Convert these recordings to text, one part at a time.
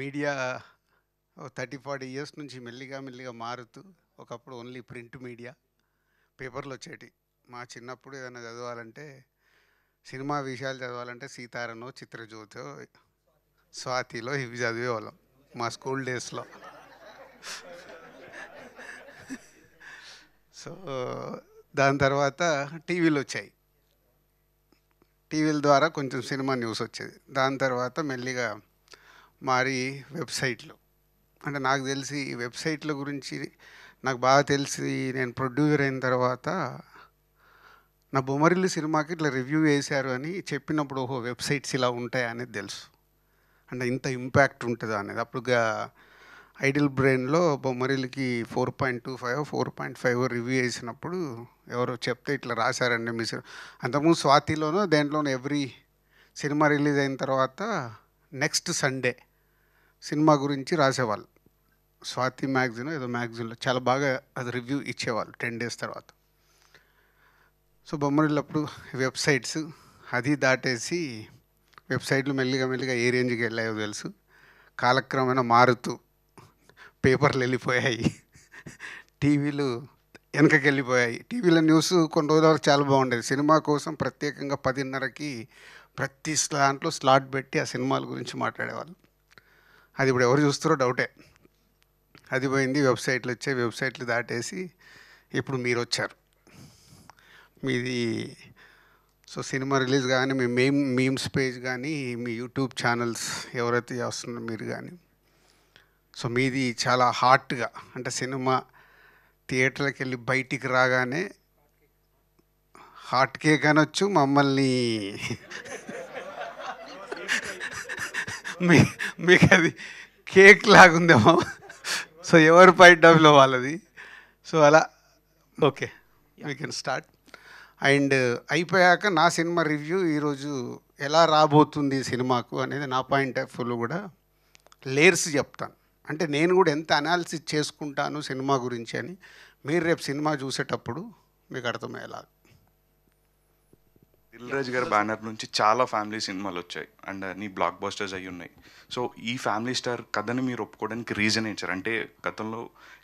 Media 30-40 years నుంచి మెల్లిగా మెల్లిగా మారుతూ ఒకప్పుడు ఓన్లీ ప్రింట్ మీడియా పేపర్లు వచ్చేటి. మా చిన్నప్పుడు ఏదైనా చదవాలంటే సినిమా విషయాలు చదవాలంటే సీతారనో చిత్రజ్యోతో స్వాతిలో ఇవి చదివేవాళ్ళం మా స్కూల్ డేస్లో. సో దాని తర్వాత టీవీలు వచ్చాయి. టీవీల ద్వారా కొంచెం సినిమా న్యూస్ వచ్చేది. దాని తర్వాత మెల్లిగా మారి వెబ్సైట్లు. అంటే నాకు తెలిసి ఈ వెబ్సైట్ల గురించి నాకు బాగా తెలిసి నేను ప్రొడ్యూసర్ అయిన తర్వాత నా బొమ్మరిల్లు సినిమాకి ఇట్లా రివ్యూ వేశారు అని చెప్పినప్పుడు ఓహో వెబ్సైట్స్ ఇలా ఉంటాయా అనేది తెలుసు. అంటే ఇంత ఇంపాక్ట్ ఉంటుందా అనేది. అప్పుడుగా ఐడిల్ బ్రెయిన్లో బొమ్మరిల్లుకి 4.25 4.5 రివ్యూ వేసినప్పుడు ఎవరో చెప్తే ఇట్లా రాశారండి మీ అంతకుముందు స్వాతిలోనూ దేంట్లోనూ ఎవ్రీ సినిమా రిలీజ్ అయిన తర్వాత నెక్స్ట్ సండే సినిమా గురించి రాసేవాళ్ళు. స్వాతి మ్యాగజైన్ ఏదో మ్యాగజైన్లో చాలా బాగా అది రివ్యూ ఇచ్చేవాళ్ళు 10 days తర్వాత. సో బొమ్మరిల్లు అప్పుడు వెబ్సైట్స్ అది దాటేసి వెబ్సైట్లు మెల్లిగా మెల్లిగా ఏ రేంజ్కి వెళ్ళాయో తెలుసు. కాలక్రమేణా మారుతూ పేపర్లు వెళ్ళిపోయాయి, టీవీలు వెనకకి వెళ్ళిపోయాయి. టీవీలో న్యూస్ కొన్ని రోజుల వరకు చాలా బాగుండేది. సినిమా కోసం ప్రత్యేకంగా 10:30కి ప్రతి దాంట్లో స్లాట్ పెట్టి ఆ సినిమాల గురించి మాట్లాడేవాళ్ళు. అది ఇప్పుడు ఎవరు చూస్తారో డౌటే. అది పోయింది. వెబ్సైట్లు వచ్చాయి. వెబ్సైట్లు దాటేసి ఇప్పుడు మీరు వచ్చారు. మీది సో సినిమా రిలీజ్ కానీ మీ మీమ్స్ పేజ్ కానీ మీ యూట్యూబ్ ఛానల్స్ ఎవరైతే చేస్తున్నారో మీరు కానీ, సో మీది చాలా హాట్గా, అంటే సినిమా థియేటర్కి వెళ్ళి బయటికి రాగానే హాట్ కేక్ అనొచ్చు, మమ్మల్ని మీకు అది కేక్ లాగుందేమో. సో ఎవరి పాయింట్ ఆఫ్ వ్యూలో వాళ్ళది. సో అలా okay we can start. And అయిపోయాక నా సినిమా రివ్యూ ఈరోజు ఎలా రాబోతుంది సినిమాకు అనేది నా పాయింట్ ఆఫ్ వ్యూలో కూడా లేయర్స్ చెప్తాను. అంటే నేను కూడా ఎంత అనాలిసిస్ చేసుకుంటాను సినిమా గురించి అని మీరు రేపు సినిమా చూసేటప్పుడు మీకు అర్థమయ్యేలా. దిల్ రాజు గారి బ్యానర్ నుంచి చాలా ఫ్యామిలీ సినిమాలు వచ్చాయి అండ్ నీ బ్లాక్ బస్టర్స్ అయ్యి ఉన్నాయి. సో ఈ ఫ్యామిలీ స్టార్ కథని మీరు ఒప్పుకోవడానికి రీజన్ ఏంటారు? అంటే గతంలో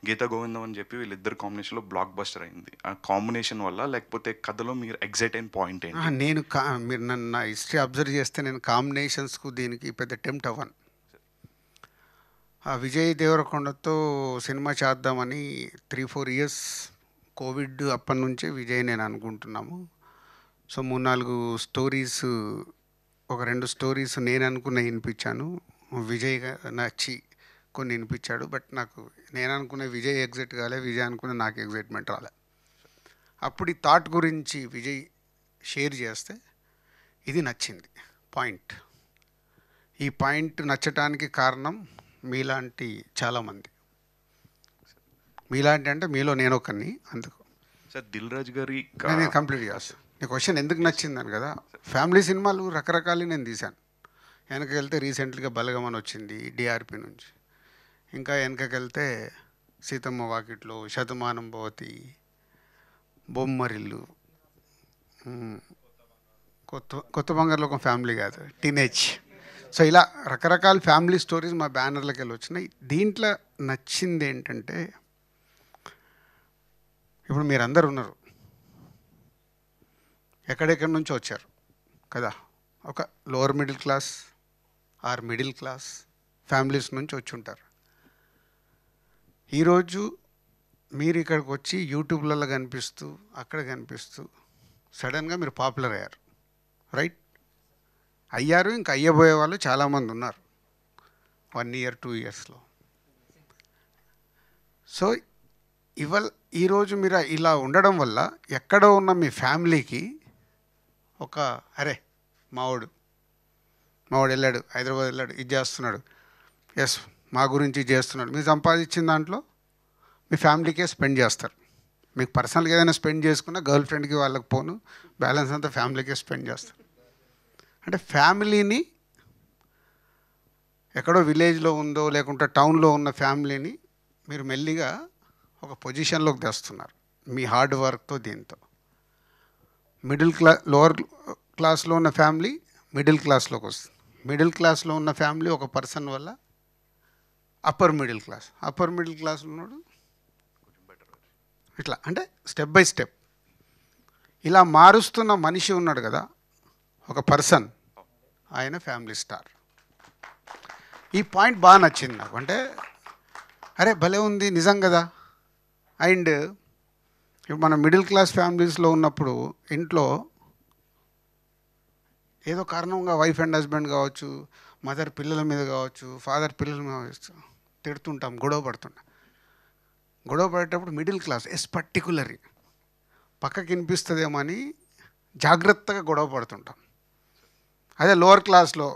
గీతా గోవిందం అని చెప్పి వీళ్ళిద్దరు కాంబినేషన్లో బ్లాక్ బస్టర్ అయింది. ఆ కాంబినేషన్ వల్ల, లేకపోతే కథలో మీరు ఎగ్జైట్ అయిన పాయింట్ ఏంటి? నేను మీరు నన్ను నా హిస్టరీ అబ్జర్వ్ చేస్తే నేను కాంబినేషన్స్కు దీనికి పెద్ద టెంప్ట్ అవ్వను. విజయ్ దేవరకొండతో సినిమా చేద్దామని 3-4 ఇయర్స్ కోవిడ్ అప్పటి నుంచే విజయ్ నేను అనుకుంటున్నాము. సో 3-4 స్టోరీస్, ఒక 2 స్టోరీస్ నేను అనుకున్న వినిపించాను. విజయ్ నచ్చి కొన్ని వినిపించాడు. బట్ నాకు నేను అనుకున్న విజయ్ ఎగ్జైట్ కాలే, విజయ్ అనుకున్న నాకు ఎగ్జైట్మెంట్ రాలే. అప్పుడు ఈ థాట్ గురించి విజయ్ షేర్ చేస్తే ఇది నచ్చింది పాయింట్. ఈ పాయింట్ నచ్చటానికి కారణం మీలాంటి చాలామంది. మీలాంటి అంటే మీలో నేను ఒకరిని. అందుకు సార్ దిల్ రాజు గారి నేను కంప్లీట్ చేస్తాను. నీ క్వశ్చన్ ఎందుకు నచ్చిందని కదా. ఫ్యామిలీ సినిమాలు రకరకాలు నేను తీశాను. వెనకకి వెళ్తే రీసెంట్గా బలగమని వచ్చింది డిఆర్పి నుంచి. ఇంకా వెనకకి వెళ్తే సీతమ్మ వాకిట్లో, శతమానం భవతి, బొమ్మరిల్లు, కొత్త బంగారులో ఒక ఫ్యామిలీ కాదు, టీనేజ్. సో ఇలా రకరకాల ఫ్యామిలీ స్టోరీస్ మా బ్యానర్లకు వెళ్ళి వచ్చినాయి. దీంట్లో నచ్చింది ఏంటంటే ఇప్పుడు మీరందరూ ఉన్నారు, ఎక్కడెక్కడి నుంచో వచ్చారు కదా. ఒక lower middle class or middle class families నుంచి వచ్చి ఉంటారు. ఈరోజు మీరు ఇక్కడికి వచ్చి యూట్యూబ్లలో కనిపిస్తూ అక్కడ కనిపిస్తూ సడన్గా మీరు పాపులర్ అయ్యారు, రైట్? అయ్యారు, ఇంకా అయ్యబోయే వాళ్ళు చాలామంది ఉన్నారు 1 year 2 yearsలో. సో ఈరోజు మీరు ఇలా ఉండడం వల్ల ఎక్కడో ఉన్న మీ ఫ్యామిలీకి ఒక అరే మావాడు వెళ్ళాడు, హైదరాబాద్ వెళ్ళాడు, ఇది చేస్తున్నాడు, ఎస్ మా గురించి చేస్తున్నాడు. మీరు సంపాదించిన దాంట్లో మీ ఫ్యామిలీకే స్పెండ్ చేస్తారు. మీకు పర్సనల్గా ఏదైనా స్పెండ్ చేసుకున్నా గర్ల్ ఫ్రెండ్కి వాళ్ళకి పోను, బ్యాలెన్స్ అంతా ఫ్యామిలీకే స్పెండ్ చేస్తారు. అంటే ఫ్యామిలీని ఎక్కడో విలేజ్లో ఉందో లేకుంటే టౌన్లో ఉన్న ఫ్యామిలీని మీరు మెల్లిగా ఒక పొజిషన్లోకి తెస్తున్నారు మీ హార్డ్ వర్క్తో. దీంతో లోవర్ క్లాస్లో ఉన్న ఫ్యామిలీ మిడిల్ క్లాస్లోకి వస్తుంది. మిడిల్ క్లాస్లో ఉన్న ఫ్యామిలీ ఒక పర్సన్ వల్ల అప్పర్ మిడిల్ క్లాస్ ఉన్నాడు ఇట్లా, అంటే స్టెప్ బై స్టెప్ ఇలా మారుస్తున్న మనిషి ఉన్నాడు కదా, ఒక పర్సన్, ఆయన ఫ్యామిలీ స్టార్. ఈ పాయింట్ బాగా నచ్చింది నాకు. అంటే అరే భలే ఉంది నిజం కదా. అండ్ ఇప్పుడు మన మిడిల్ క్లాస్ ఫ్యామిలీస్లో ఉన్నప్పుడు ఇంట్లో ఏదో కారణంగా వైఫ్ అండ్ హస్బెండ్ కావచ్చు, మదర్ పిల్లల మీద కావచ్చు, ఫాదర్ పిల్లల మీద కావచ్చు, తిడుతుంటాం, గొడవ పడేటప్పుడు మిడిల్ క్లాస్ పర్టికులర్లీ పక్కకి వినిపిస్తుందేమో అని జాగ్రత్తగా గొడవ పడుతుంటాం. అదే లోవర్ క్లాస్లో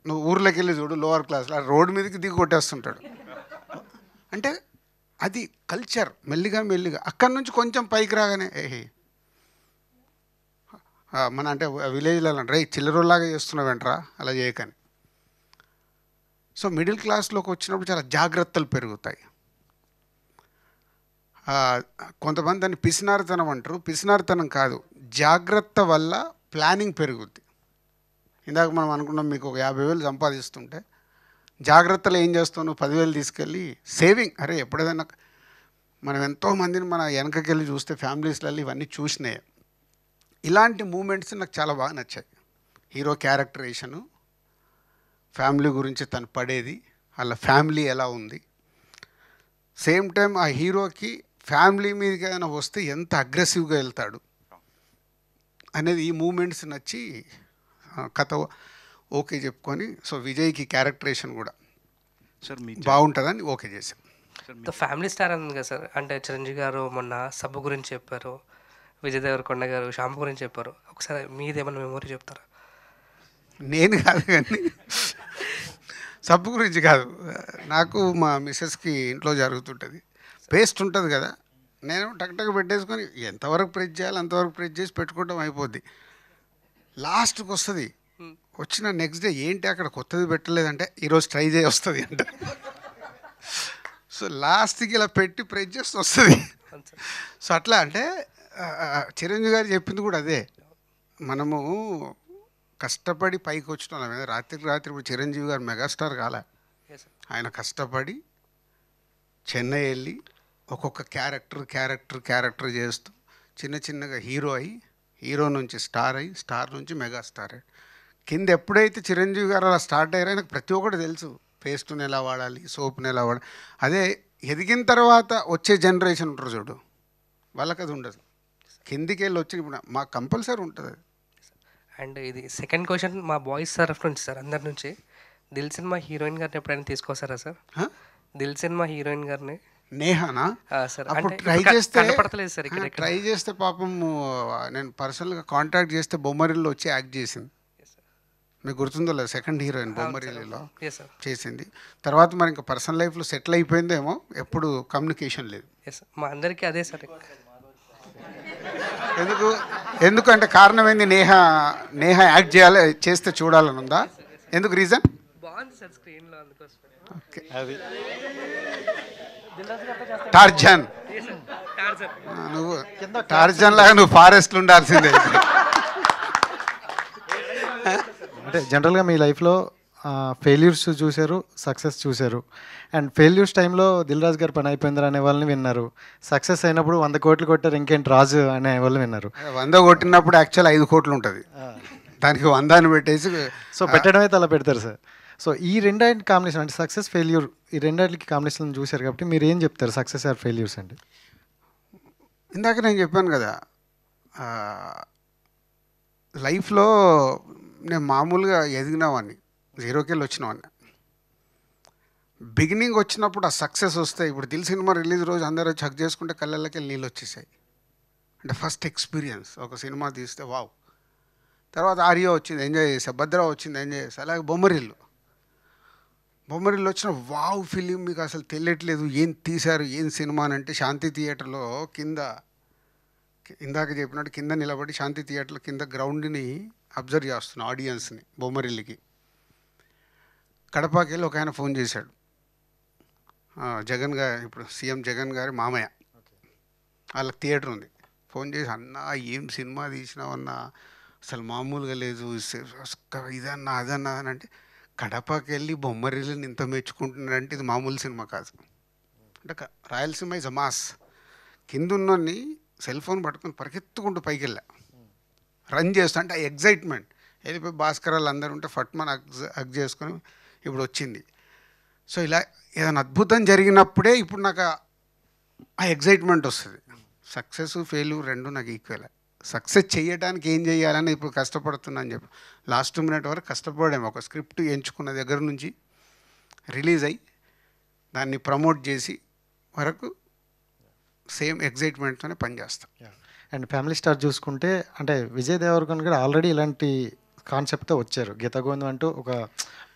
నువ్వు ఊర్లోకి వెళ్ళి చూడు, లోవర్ క్లాస్లో రోడ్డు మీదకి దిగి కొట్టేస్తుంటాడు. అంటే అది కల్చర్. మెల్లిగా అక్కడి నుంచి కొంచెం పైకి రాగానే మన అంటే విలేజ్లో రే చిల్లరోలాగా చేస్తున్నావేంట్రా అలా చేయకని. సో మిడిల్ క్లాస్లోకి వచ్చినప్పుడు చాలా జాగ్రత్తలు పెరుగుతాయి. కొంతమంది దాన్ని పిసినారితనం అంటారు. పిసినారితనం కాదు, జాగ్రత్త వల్ల ప్లానింగ్ పెరుగుద్ది. ఇందాక మనం అనుకున్నాం, మీకు ఒక 50,000 సంపాదిస్తుంటే జాగ్రత్తలు ఏం చేస్తావు, నువ్వు 10,000 తీసుకెళ్ళి సేవింగ్. అరే ఎప్పుడైనా మనం ఎంతోమందిని మన వెనకకెళ్ళి చూస్తే ఫ్యామిలీస్లలో ఇవన్నీ చూసినాయి. ఇలాంటి మూమెంట్స్ నాకు చాలా బాగా నచ్చాయి. హీరో క్యారెక్టరేషను, ఫ్యామిలీ గురించి తను పడేది, వాళ్ళ ఫ్యామిలీ ఎలా ఉంది, సేమ్ టైం ఆ హీరోకి ఫ్యామిలీ మీదకి ఏదైనా వస్తే ఎంత అగ్రెసివ్గా వెళ్తాడు అనేది ఈ మూమెంట్స్ నచ్చి కథ ఓకే చెప్పుకొని, సో విజయ్కి క్యారెక్టరేషన్ కూడా సార్ బాగుంటుందని ఓకే చేశాం. ఫ్యామిలీ స్టార్ ఉంది కదా సార్, అంటే చిరంజీవి గారు మొన్న సబ్బు గురించి చెప్పారు, విజయ్ దేవరకొండ గారు శ్యామ్ గురించి చెప్పారు. ఒకసారి మీది ఏమైనా మెమొరీ చెప్తారా? నేను కాదు కానీ సబ్బు గురించి కాదు, నాకు మా మిస్సెస్కి ఇంట్లో జరుగుతుంటుంది, పేస్ట్ ఉంటుంది కదా, నేను టక్ పెట్టేసుకొని ఎంతవరకు ప్రెస్ చేయాలి అంతవరకు ప్రెస్ చేసి పెట్టుకోవడం అయిపోద్ది. లాస్ట్కి వస్తుంది, వచ్చిన నెక్స్ట్ డే ఏంటి అక్కడ కొత్తది పెట్టలేదంటే ఈరోజు ట్రై చేసి వస్తుంది అంట. సో లాస్ట్కి ఇలా పెట్టి ప్రెస్ చేసి వస్తుంది. సో అట్లా అంటే చిరంజీవి గారు చెప్పింది కూడా అదే, మనము కష్టపడి పైకి వచ్చిన వాళ్ళ మీద రాత్రికి రాత్రి. ఇప్పుడు చిరంజీవి గారు మెగాస్టార్ కాలే, ఆయన కష్టపడి చెన్నై వెళ్ళి ఒక్కొక్క క్యారెక్టర్ చేస్తూ చిన్నగా హీరో నుంచి స్టార్ అయ్యి, స్టార్ నుంచి మెగాస్టార్ అయ్యి, కింద ఎప్పుడైతే చిరంజీవి గారు అలా స్టార్ట్ అయ్యారో ఆయనకు ప్రతి ఒక్కటి తెలుసు, పేస్ట్ని ఎలా వాడాలి, సోప్ని ఎలా వాడాలి. అదే ఎదిగిన తర్వాత వచ్చే జనరేషన్ ఉంటారు చూడు, వాళ్ళకి అది ఉండదు. కిందికి వెళ్ళి వచ్చి ఇప్పుడు మాకు కంపల్సరీ ఉంటుంది అది. అండ్ ఇది సెకండ్ క్వశ్చన్ మా బాయ్స్ తరఫు నుంచి సార్, అందరి నుంచి. దిల్ సినిమా హీరోయిన్ గారిని ఎప్పుడైనా తీసుకొస్తారా సార్? దిల్ సినిమా హీరోయిన్ గారిని నేహానా సార్? అప్పుడు అంటే ట్రై చేస్తే కనపడతలేదు సార్ ఇక్కడ. ట్రై చేస్తే పాపం నేను పర్సనల్గా కాంటాక్ట్ చేస్తే బొమ్మరిల్లో వచ్చి యాక్ట్ చేసింది. మీకు గుర్తుందో లేదు, సెకండ్ హీరోయిన్ బొమ్మరిల్లిలో చేసింది. తర్వాత మరి ఇంకా పర్సనల్ లైఫ్లో సెటిల్ అయిపోయిందేమో, ఎప్పుడు కమ్యూనికేషన్ లేదు. మా అందరికీ అదే సార్. ఎందుకంటే కారణం ఏంది, నేహ యాక్ట్ చేస్తే చూడాలని ఉందా? ఎందుకు రీజన్? బాగుంది సార్ స్క్రీన్లో, అందుకోసం. ఓకే, టార్జన్, నువ్వు టార్జన్ లాగా నువ్వు ఫారెస్ట్లో ఉండాల్సిందే. అంటే జనరల్గా మీ లైఫ్లో ఫెయిల్యూర్స్ చూశారు, సక్సెస్ చూశారు. అండ్ ఫెయిల్యూర్స్ టైంలో దిల్ రాజు గారు పని అయిపోయిందిరా అనే వాళ్ళని విన్నారు. సక్సెస్ అయినప్పుడు 100 కోట్లు కొట్టారు ఇంకేంటి రాజు అనే వాళ్ళు విన్నారు. 100 కొట్టినప్పుడు యాక్చువల్ 5 కోట్లు ఉంటుంది, దానికి 100 అని పెట్టేసి సో పెట్టడమే తల పెడతారు సార్. సో ఈ రెండింటి కాంబినేషన్ అంటే సక్సెస్ ఫెయిల్యూర్, ఈ రెండింటికి కాంబినేషన్ చూశారు కాబట్టి మీరు ఏం చెప్తారు సక్సెస్ ఆర్ ఫెయిల్యూర్స్ అండి? ఇందాక నేను చెప్పాను కదా, లైఫ్లో నేను మామూలుగా ఎదిగినవాడిని, జీరోకి వెళ్ళి వచ్చినవాడిని. బిగినింగ్ వచ్చినప్పుడు ఆ సక్సెస్ వస్తే, ఇప్పుడు దిల్ సినిమా రిలీజ్ రోజు అందరూ చెక్ చేసుకుంటే కళ్ళకి వెళ్ళి నీళ్ళు వచ్చేసాయి. అంటే ఫస్ట్ ఎక్స్పీరియన్స్, ఒక సినిమా తీస్తే వావ్. తర్వాత ఆర్యో వచ్చింది, ఎంజాయ్ చేసా. భద్ర వచ్చింది, ఎంజాయ్ చేసా. అలాగే బొమ్మరిల్లు వచ్చిన వావ్ ఫిలిం, మీకు అసలు తెలియట్లేదు ఏం తీశారు, ఏం సినిమా అని. అంటే శాంతి థియేటర్లో కింద, ఇందాక చెప్పినట్టు కింద నిలబడి శాంతి థియేటర్లో కింద గ్రౌండ్ని అబ్జర్వ్ చేస్తున్నా, ఆడియన్స్ని. బొమ్మరిల్లికి కడపకి వెళ్ళి ఒక ఆయన ఫోన్ చేశాడు, జగన్ గారు, ఇప్పుడు సీఎం జగన్ గారి మామయ్య, వాళ్ళకి థియేటర్ ఉంది. ఫోన్ చేసి, అన్నా ఏం సినిమా తీసినావన్నా, అసలు మామూలుగా లేదు, ఇదన్నా అదన్నా అని. అంటే కడపకి వెళ్ళి బొమ్మరిల్లుని ఇంత మెచ్చుకుంటున్నారంటే ఇది మామూలు సినిమా కాదు. అంటే రాయలసీమ ఇస్ అ మాస్. కింద ఉన్నోని సెల్ ఫోన్ పట్టుకొని పరిగెత్తుకుంటూ పైకి వెళ్ళా, రన్ చేస్తా అంటే ఆ ఎగ్జైట్మెంట్. వెళ్ళిపోయి భాస్కరాలు అందరూ ఉంటే ఫట్మన్ హగ్ చేసుకొని ఇప్పుడు వచ్చింది. సో ఇలా ఏదైనా అద్భుతం జరిగినప్పుడే ఇప్పుడు నాకు ఆ ఎగ్జైట్మెంట్ వస్తుంది. సక్సెస్ ఫెయిల్యూర్ రెండు నాకు ఈక్వల్. సక్సెస్ చేయడానికి ఏం చేయాలని ఇప్పుడు కష్టపడుతున్నాను చెప్పి లాస్ట్ మినిట్ వరకు కష్టపడాము. ఒక స్క్రిప్ట్ ఎంచుకున్న దగ్గర నుంచి రిలీజ్ అయ్యి దాన్ని ప్రమోట్ చేసి వరకు సేమ్ ఎగ్జైట్మెంట్తోనే పనిచేస్తాం. అండ్ ఫ్యామిలీ స్టార్ చూసుకుంటే అంటే విజయ్ దేవరకొండ కూడా ఆల్రెడీ ఇలాంటి కాన్సెప్ట్తో వచ్చారు. గీత గోవిందం అంటూ ఒక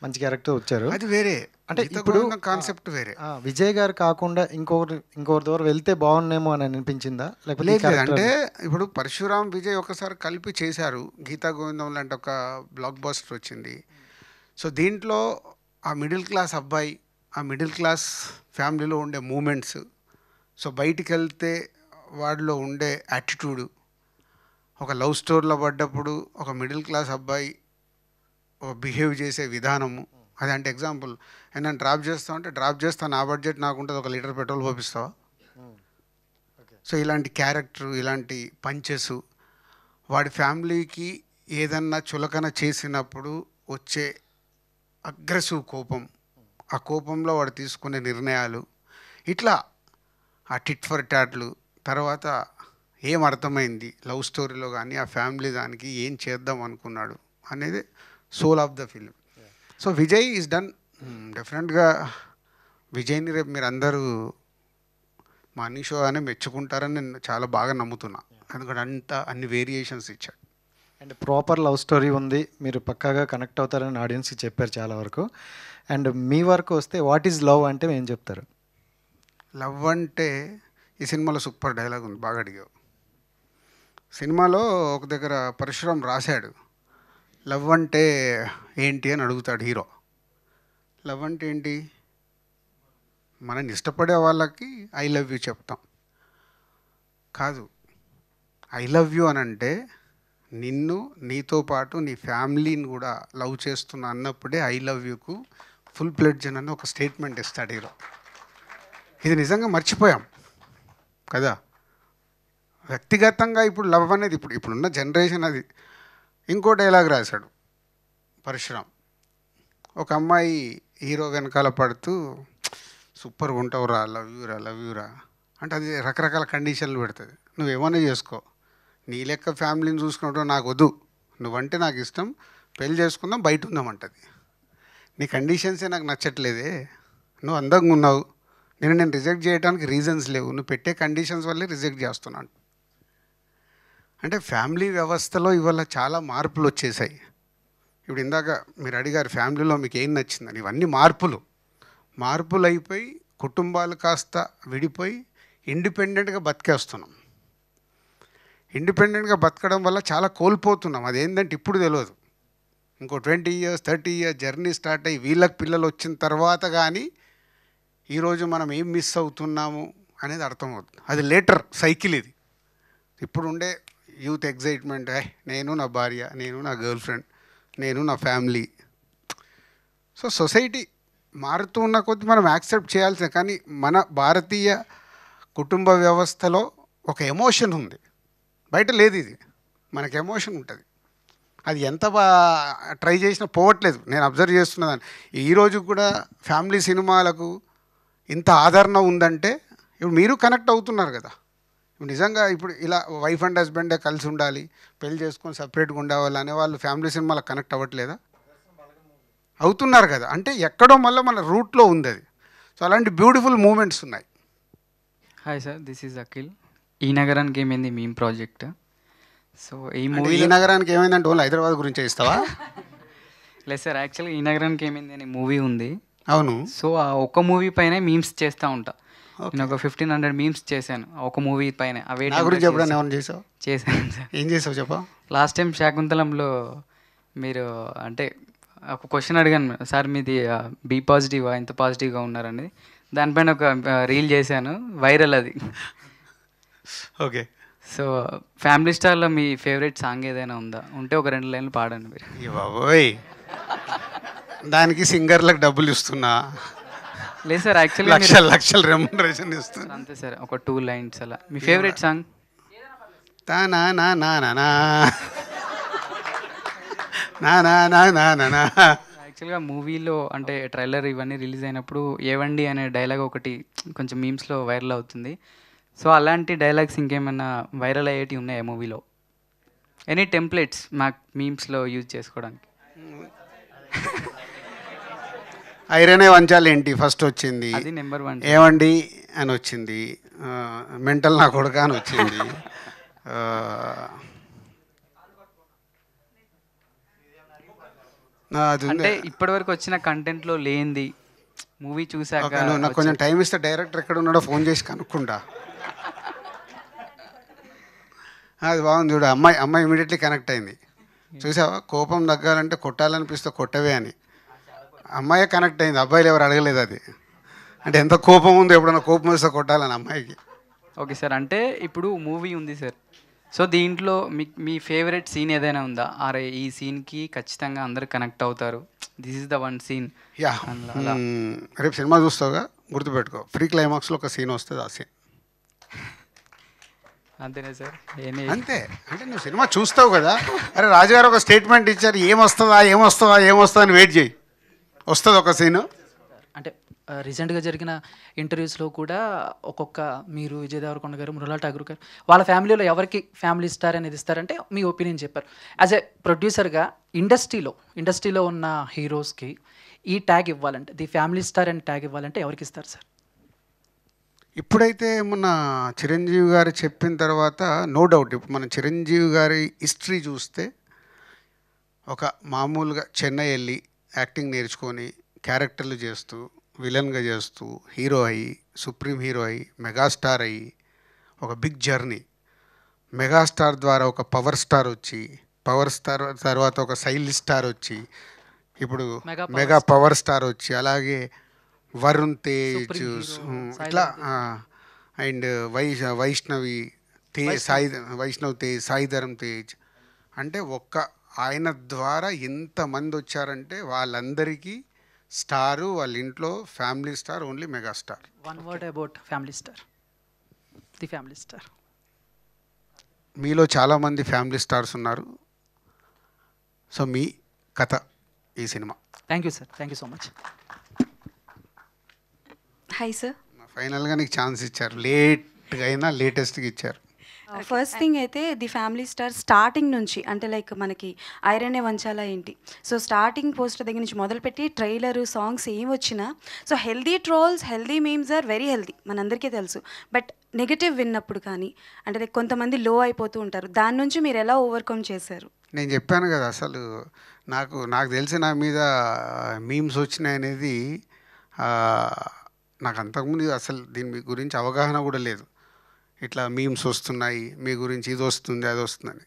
మంచి క్యారెక్టర్ వచ్చారు. అది వేరే, అంటే గీత ఇప్పుడు గోవిందం కాన్సెప్ట్ వేరే. విజయ్ గారు కాకుండా ఇంకొకరి ద్వారా వెళ్తే బాగున్నేమో అని అనిపించిందా? లేకపోతే ఈ లేదు, character- అంటే ఇప్పుడు పరశురామ్ విజయ్ ఒకసారి కలిపి చేశారు. గీతా గోవిందం లాంటి ఒక బ్లాక్ బస్టర్ వచ్చింది. సో దీంట్లో ఆ మిడిల్ క్లాస్ అబ్బాయి, ఆ మిడిల్ క్లాస్ ఫ్యామిలీలో ఉండే మూమెంట్స్, సో బయటికి వెళ్తే వాడిలో ఉండే యాటిట్యూడు, ఒక లవ్ స్టోరీలో పడ్డప్పుడు ఒక మిడిల్ క్లాస్ అబ్బాయి బిహేవ్ చేసే విధానము. అది అంటే ఎగ్జాంపుల్, నేను డ్రాప్ చేస్తావు అంటే డ్రాప్ చేస్తాను, నా బడ్జెట్ నాకు ఉంటుంది, 1 లీటర్ పెట్రోల్ పోపిస్తావా? సో ఇలాంటి క్యారెక్టర్, ఇలాంటి పంచెస్, వాడి ఫ్యామిలీకి ఏదన్నా చులకన చేసినప్పుడు వచ్చే అగ్రెసివ్ కోపం, ఆ కోపంలో వాడు తీసుకునే నిర్ణయాలు, ఇట్లా ఆ టిట్ ఫర్ టాట్లు, తర్వాత ఏం అర్థమైంది లవ్ స్టోరీలో కానీ ఆ ఫ్యామిలీ దానికి ఏం చేద్దాం అనుకున్నాడు అనేది soul of the film. So Vijay is done డెఫినెట్గా. విజయ్ని రేపు మీరు అందరూ మనీ షో అనే మెచ్చుకుంటారని నేను చాలా బాగా నమ్ముతున్నా. ఎందుకంటే అన్ని వేరియేషన్స్ ఇచ్చాడు. అండ్ ప్రాపర్ లవ్ స్టోరీ ఉంది, మీరు పక్కాగా కనెక్ట్ అవుతారని ఆడియన్స్కి చెప్పారు చాలా వరకు. అండ్ మీ వరకు వస్తే వాట్ ఈజ్ లవ్ అంటే ఏం చెప్తారు? లవ్ అంటే ఈ సినిమాలో సూపర్ డైలాగ్ ఉంది, బాగా అడిగావు. సినిమాలో ఒక దగ్గర పరశురామ్ రాశాడు, లవ్ అంటే ఏంటి అని అడుగుతాడు హీరో. లవ్ అంటే ఏంటి? మనని ఇష్టపడే వాళ్ళకి ఐ లవ్ యూ చెప్తాం కాదు. ఐ లవ్ యూ అని అంటే నిన్ను, నీతో పాటు నీ ఫ్యామిలీని కూడా లవ్ చేస్తున్నా అన్నప్పుడే I love you go full pledge అని ఒక స్టేట్మెంట్ ఇస్తాడు హీరో. ఇది నిజంగా మర్చిపోయాం కదా. వ్యక్తిగతంగా ఇప్పుడు లవ్ అనేది ఇప్పుడున్న జనరేషన్ అది. ఇంకో డైలాగ్ రాశాడు పరశురామ్. ఒక అమ్మాయి హీరో వెనకాల పడుతూ సూపర్గా ఉంటావురా, లవ్ యూరా అంటే అది రకరకాల కండిషన్లు పెడుతుంది. నువ్వేమన్నా చేసుకో, నీ లెక్క ఫ్యామిలీని చూసుకున్నట్టు నాకు వద్దు, నువ్వంటే నాకు ఇష్టం, పెళ్ళి చేసుకుందాం, బయట ఉందామంటది. నీ కండిషన్సే నాకు నచ్చట్లేదే, నువ్వు అందంగా ఉన్నావు, నేను రిజెక్ట్ చేయడానికి రీజన్స్ లేవు, నువ్వు పెట్టే కండిషన్స్ వల్లే రిజెక్ట్ చేస్తున్నాను. అంటే ఫ్యామిలీ వ్యవస్థలో ఇవాళ చాలా మార్పులు వచ్చేసాయి. ఇప్పుడు ఇందాక మీరు అడిగారు ఫ్యామిలీలో మీకు ఏం నచ్చిందని. ఇవన్నీ మార్పులు అయిపోయి కుటుంబాలు కాస్త విడిపోయి ఇండిపెండెంట్గా బతికేస్తున్నాం. ఇండిపెండెంట్గా బతకడం వల్ల చాలా కోల్పోతున్నాం. అదేంటంటే ఇప్పుడు తెలియదు, ఇంకో 20 years 30 years జర్నీ స్టార్ట్ అయ్యి వీళ్ళకి పిల్లలు వచ్చిన తర్వాత కానీ ఈరోజు మనం ఏం మిస్ అవుతున్నాము అనేది అర్థమవుతుంది. అది లేటర్ సైకిల్ ఇది. ఇప్పుడు ఉండే యూత్ ఎగ్జైట్మెంట్, నేను నా భార్య, నేను నా గర్ల్ ఫ్రెండ్, నేను నా ఫ్యామిలీ. సో సొసైటీ మారుతూ ఉన్న కొద్దీ మనం యాక్సెప్ట్ చేయాల్సిందే. కానీ మన భారతీయ కుటుంబ వ్యవస్థలో ఒక ఎమోషన్ ఉంది, బయట లేదు. ఇది మనకు ఎమోషన్ ఉంటుంది, అది ఎంత ట్రై చేసినా పోవట్లేదు. నేను అబ్జర్వ్ చేస్తున్నదాన్ని. ఈరోజు కూడా ఫ్యామిలీ సినిమాలకు ఇంత ఆదరణ ఉందంటే ఇప్పుడు మీరు కనెక్ట్ అవుతున్నారు కదా. ఇప్పుడు నిజంగా ఇప్పుడు ఇలా వైఫ్ అండ్ హస్బెండే కలిసి ఉండాలి, పెళ్లి చేసుకొని సపరేట్గా ఉండేవాళ్ళు అనేవాళ్ళు ఫ్యామిలీ సినిమాలకు కనెక్ట్ అవ్వట్లేదా? అవుతున్నారు కదా. అంటే ఎక్కడో మళ్ళీ మన రూట్లో ఉంది అది. సో అలాంటి బ్యూటిఫుల్ మూమెంట్స్ ఉన్నాయి. Hi sir, this is Akhil. ఈ నగరానికి ఏమైంది మీమ్ ప్రాజెక్ట్. సో ఈ ఈ మూవీ నగరానికి ఏమైందంటే ఓన్లీ హైదరాబాద్ గురించి ఇస్తావా? లేదు సార్, యాక్చువల్గా ఈ నగరానికి ఏమైంది అనే మూవీ ఉంది. అవును. సో ఆ ఒక్క మూవీ పైన మీమ్స్ చేస్తూ ఉంటా. నేను ఒక 1500 మీమ్స్ చేశాను ఒక మూవీ పైన. అవే నా గురించి ఎప్పుడైనా ఏమైనా చేసావు? చేశాను సార్. ఏం చేసావు చెప్పా? లాస్ట్ టైం శాకుంతలంలో మీరు అంటే ఒక క్వశ్చన్ అడిగాను సార్, మీది బీ పాజిటివా, ఎంత పాజిటివ్గా ఉన్నారనేది. దానిపైన ఒక రీల్ చేశాను, వైరల్ అది. ఓకే. సో ఫ్యామిలీ స్టార్లో మీ ఫేవరెట్ సాంగ్ ఏదైనా ఉందా? ఉంటే ఒక 2 లైన్లు పాడండి మీరు. బాబోయ్, దానికి సింగర్లకు డబ్బులు ఇస్తున్నా, లేదు సార్ యాక్చువల్గా లక్షల లక్షల రెమ్యునరేషన్ ఇస్తున్నా. అంతే సార్, ఒక 2 లైన్స్ అలా. మీ ఫేవరెట్ సాంగ్? తానా నా నా నా నా నా నా నా నా నా నా. యాక్చువల్గా మూవీలో అంటే ట్రైలర్ ఇవన్నీ రిలీజ్ అయినప్పుడు ఏవండి అనే డైలాగ్ ఒకటి కొంచెం మీమ్స్లో వైరల్ అవుతుంది. సో అలాంటి డైలాగ్స్ ఇంకేమైనా వైరల్ అయ్యేటివి ఉన్నాయా మూవీలో? ఎనీ టెంప్లెట్స్ మాకు మీమ్స్లో యూజ్ చేసుకోవడానికి? ఐరనే వంచాలి ఏంటి ఫస్ట్ వచ్చింది, అది నెంబర్ 1. ఏమండి అని వచ్చింది, మెంటల్ నా కొడుక అని వచ్చింది, అది ఉంది. అంటే ఇప్పటివరకు వచ్చిన కంటెంట్లో లేనిది మూవీ చూసాక ఓకే, నువ్వు నాకు కొంచెం టైం ఇస్తే డైరెక్టర్ ఎక్కడ ఉన్నాడో ఫోన్ చేసి కనుక్కుంటా. అది బాగుంది చూడు, అమ్మాయి అమ్మాయి ఇమీడియట్లీ కనెక్ట్ అయింది. చూసావా, కోపం తగ్గాలంటే కొట్టాలనిపిస్తే కొట్టవే అని. అమ్మాయే కనెక్ట్ అయింది, అబ్బాయిలు ఎవరు అడగలేదు అది. అంటే ఎంత కోపం ఉందో, ఎప్పుడన్నా కోపం వస్తే కొట్టాలని అమ్మాయికి. ఓకే సార్, అంటే ఇప్పుడు మూవీ ఉంది సార్, సో దీంట్లో మీ ఫేవరెట్ సీన్ ఏదైనా ఉందా? అరే ఈ సీన్కి ఖచ్చితంగా అందరు కనెక్ట్ అవుతారు, this is the one scene? Yeah, రేపు సినిమా చూస్తావుగా, గుర్తుపెట్టుకో, ఫ్రీ క్లైమాక్స్లో ఒక సీన్ వస్తుంది, ఆ సీన్ అంతేనా సార్? అంతే. అంటే నువ్వు సినిమా చూస్తావు కదా, అరే రాజుగారు ఒక స్టేట్మెంట్ ఇచ్చారు, ఏమొస్తుందా అని వెయిట్ చేయి, వస్తుంది ఒక సీను. అంటే రీసెంట్గా జరిగిన ఇంటర్వ్యూస్లో కూడా ఒక్కొక్క మీరు విజయ్ దేవరకొండ గారు, మృణాల్ ఠాగూర్ గారు, వాళ్ళ ఫ్యామిలీలో ఎవరికి ఫ్యామిలీ స్టార్ అనేది ఇస్తారంటే మీ ఒపీనియన్ చెప్పారు. యాజ్ ఎ ప్రొడ్యూసర్గా ఇండస్ట్రీలో ఉన్న హీరోస్కి ఈ ట్యాగ్ ఇవ్వాలంటే, ది ఫ్యామిలీ స్టార్ అని ట్యాగ్ ఇవ్వాలంటే ఎవరికి ఇస్తారు సార్? ఇప్పుడైతే మొన్న చిరంజీవి గారు చెప్పిన తర్వాత నో డౌట్, ఇప్పుడు మన చిరంజీవి గారి హిస్టరీ చూస్తే ఒక మామూలుగా చెన్నై వెళ్ళి యాక్టింగ్ నేర్చుకొని క్యారెక్టర్లు చేస్తూ, విలన్గా చేస్తూ, హీరో అయ్యి, సుప్రీం హీరో అయ్యి, మెగాస్టార్ అయ్యి, ఒక బిగ్ జర్నీ. మెగాస్టార్ ద్వారా ఒక పవర్ స్టార్ వచ్చి, పవర్ స్టార్ తర్వాత ఒక సైలిష్ స్టార్ వచ్చి, ఇప్పుడు మెగా పవర్ స్టార్ వచ్చి, అలాగే వరుణ్ తేజ్ ఇట్లా, అండ్ వైష్ణవ్ తేజ్, సాయి ధరమ్ తేజ్. అంటే ఒక్క ఆయన ద్వారా ఎంతమంది వచ్చారంటే వాళ్ళందరికీ స్టారు, వాళ్ళ ఇంట్లో family star, only megastar. One word about family star, the family star. మీలో చాలామంది ఫ్యామిలీ స్టార్స్ ఉన్నారు. సో మీ కథ ఈ cinema. Thank you sir, thank you so much. Hi sir. ఫైనల్గా నీకు ఛాన్స్ ఇచ్చారు, లేట్గా అయినా లేటెస్ట్గా ఇచ్చారు. ఫస్ట్ థింగ్ అయితే ది ఫ్యామిలీ స్టార్ స్టార్టింగ్ నుంచి, అంటే లైక్ మనకి ఐరనే వంచాలా ఏంటి, సో స్టార్టింగ్ పోస్టర్ దగ్గర నుంచి మొదలుపెట్టి ట్రైలర్, సాంగ్స్ ఏం వచ్చినా, so healthy trolls, healthy memes are very healthy, మనందరికీ తెలుసు. బట్ నెగిటివ్ విన్నప్పుడు కానీ, అంటే లైక్ కొంతమంది లో అయిపోతూ ఉంటారు, దాని నుంచి మీరు ఎలా ఓవర్కమ్ చేశారు? నేను చెప్పాను కదా, అసలు నాకు తెలిసి నా మీద మీమ్స్ వచ్చినాయి అనేది నాకు అంతకుముందు అసలు దీని గురించి అవగాహన కూడా లేదు. ఇట్లా మీమ్స్ వస్తున్నాయి, మీ గురించి ఇది వస్తుంది, అది వస్తుందని.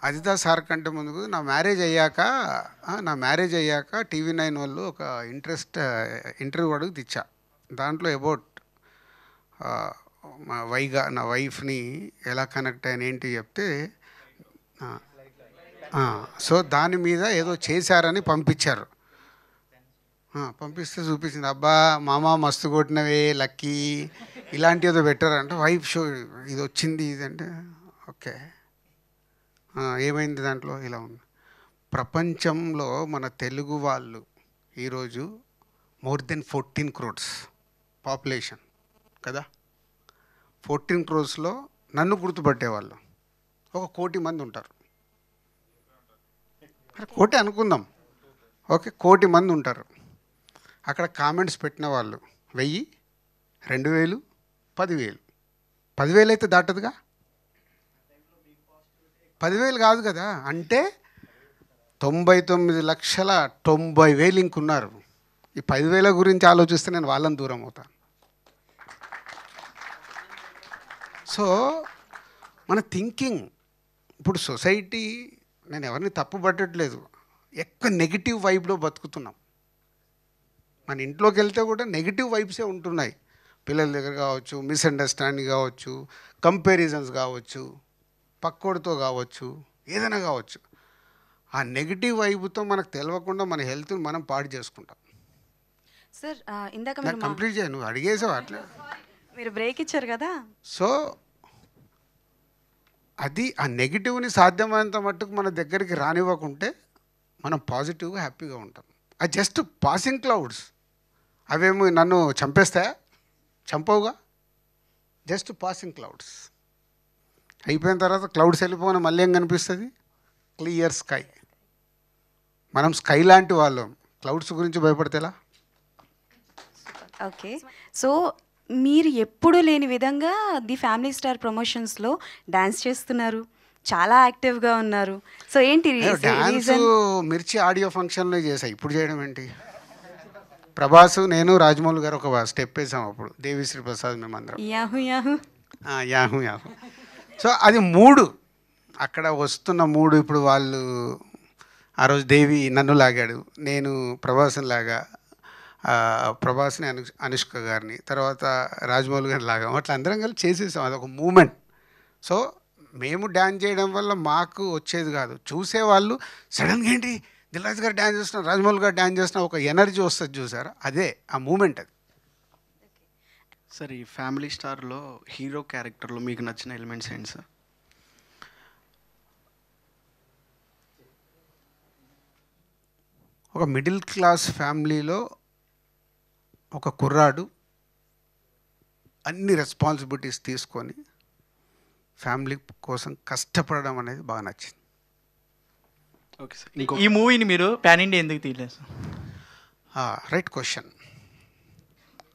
అదితా సార్ కంటే ముందుకు నా మ్యారేజ్ అయ్యాక TV9 వాళ్ళు ఒక ఇంటర్వ్యూ అడుగు తెచ్చా. దాంట్లో అబౌట్ నా వైఫ్ని ఎలా కనెక్ట్ అయిన ఏంటి చెప్తే, సో దాని మీద ఏదో చేశారని పంపించారు. పంపిస్తే చూపించింది, అబ్బా మామ మస్తు కొట్టినవే లక్కీ, ఇలాంటి ఏదో పెట్టారంటే వైఫ్ షో ఇది వచ్చింది ఇదంటే, ఓకే ఏమైంది దాంట్లో, ఇలా ఉంది. ప్రపంచంలో మన తెలుగు వాళ్ళు ఈరోజు మోర్ దెన్ 14 crores పాపులేషన్ కదా. 14 crores నన్ను గుర్తుపట్టేవాళ్ళు 1 కోటి మంది ఉంటారు. 1 కోటి అనుకుందాం, ఓకే, 1 కోటి మంది ఉంటారు. అక్కడ కామెంట్స్ పెట్టిన వాళ్ళు 1000, 2000, 10,000. 10,000 అయితే దాటదుగా, 10,000 కాదు కదా. అంటే 99,90,000 ఇంకున్నారు. ఈ 10,000 గురించి ఆలోచిస్తే నేను వాళ్ళని దూరం అవుతాను. సో మన థింకింగ్ ఇప్పుడు సొసైటీ, నేను ఎవరిని తప్పు పట్టట్లేదు, ఎక్కువ నెగిటివ్ వైబ్లో బతుకుతున్నాం. మన ఇంట్లోకి వెళ్తే కూడా నెగిటివ్ వైబ్సే ఉంటున్నాయి. పిల్లల దగ్గర కావచ్చు, మిస్అండర్స్టాండింగ్ కావచ్చు, కంపారిజన్స్ కావచ్చు, పక్కోడితో కావచ్చు, ఏదైనా కావచ్చు. ఆ నెగిటివ్ వైపుతో మనకు తెలియకుండా మన హెల్త్ని మనం పాడు చేసుకుంటాం. సార్ ఇందాక నాకు కంప్లీట్ చేయ, నువ్వు అడిగేసావు అట్లా. మీరు బ్రేక్ ఇచ్చారు కదా. సో అది ఆ నెగిటివ్ని సాధ్యమైనంత మట్టుకు మన దగ్గరికి రానివ్వకుంటే మనం పాజిటివ్గా హ్యాపీగా ఉంటాం. అది జస్ట్ పాసింగ్ క్లౌడ్స్, అవేమో నన్ను చంపేస్తాయా? చంపవుగా, జస్ట్ పాసింగ్ క్లౌడ్స్. అయిపోయిన తర్వాత క్లౌడ్స్ వెళ్ళిపోయిన మళ్ళీ ఏం కనిపిస్తుంది? Clear sky. మనం స్కై లాంటి వాళ్ళం, క్లౌడ్స్ గురించి భయపడితేలా? ఓకే, సో మీరు ఎప్పుడూ లేని విధంగా ది ఫ్యామిలీ స్టార్ ప్రమోషన్స్లో డ్యాన్స్ చేస్తున్నారు, చాలా యాక్టివ్గా ఉన్నారు. సో ఏంటి డ్యాన్స్ రీజన్? మిర్చి ఆడియో ఫంక్షన్లో చేసా, ఇప్పుడు చేయడం ఏంటి? ప్రభాస్, నేను, రాజమౌళి గారు ఒక స్టెప్ వేసాం అప్పుడు, దేవిశ్రీ ప్రసాద్, మేమందరం Yahoo Yahoo. Yahoo Yahoo. So అది మూడు, అక్కడ వస్తున్న మూడు. ఇప్పుడు వాళ్ళు ఆ రోజు దేవి నన్ను లాగాడు, నేను ప్రభాస్ని లాగా, ప్రభాస్ని అనుష్క గారిని, తర్వాత రాజమౌళి గారిని లాగాం, అట్లా అందరం కలిసి చేసేసాం. అదొక మూమెంట్. సో మేము డ్యాన్స్ చేయడం వల్ల మాకు వచ్చేది కాదు, చూసేవాళ్ళు సడన్గా ఏంటి దిల్ రాజు గారు డ్యాన్స్ చేస్తున్నారు, రాజమౌళి గారు డ్యాన్స్ చేస్తున్నారు, ఒక ఎనర్జీ వస్తుంది చూసారా, అదే ఆ మూమెంట్. అది సార్ ఈ ఫ్యామిలీ స్టార్లో హీరో క్యారెక్టర్లో మీకు నచ్చిన ఎలిమెంట్స్ ఏంటి సార్? ఒక మిడిల్ క్లాస్ ఫ్యామిలీలో ఒక కుర్రాడు అన్ని రెస్పాన్సిబిలిటీస్ తీసుకొని ఫ్యామిలీ కోసం కష్టపడడం అనేది బాగా నచ్చింది. ఓకే సార్, ఈ మూవీని మీరు పాన్ ఇండియా ఎందుకు తీయలేదు సార్? Right question.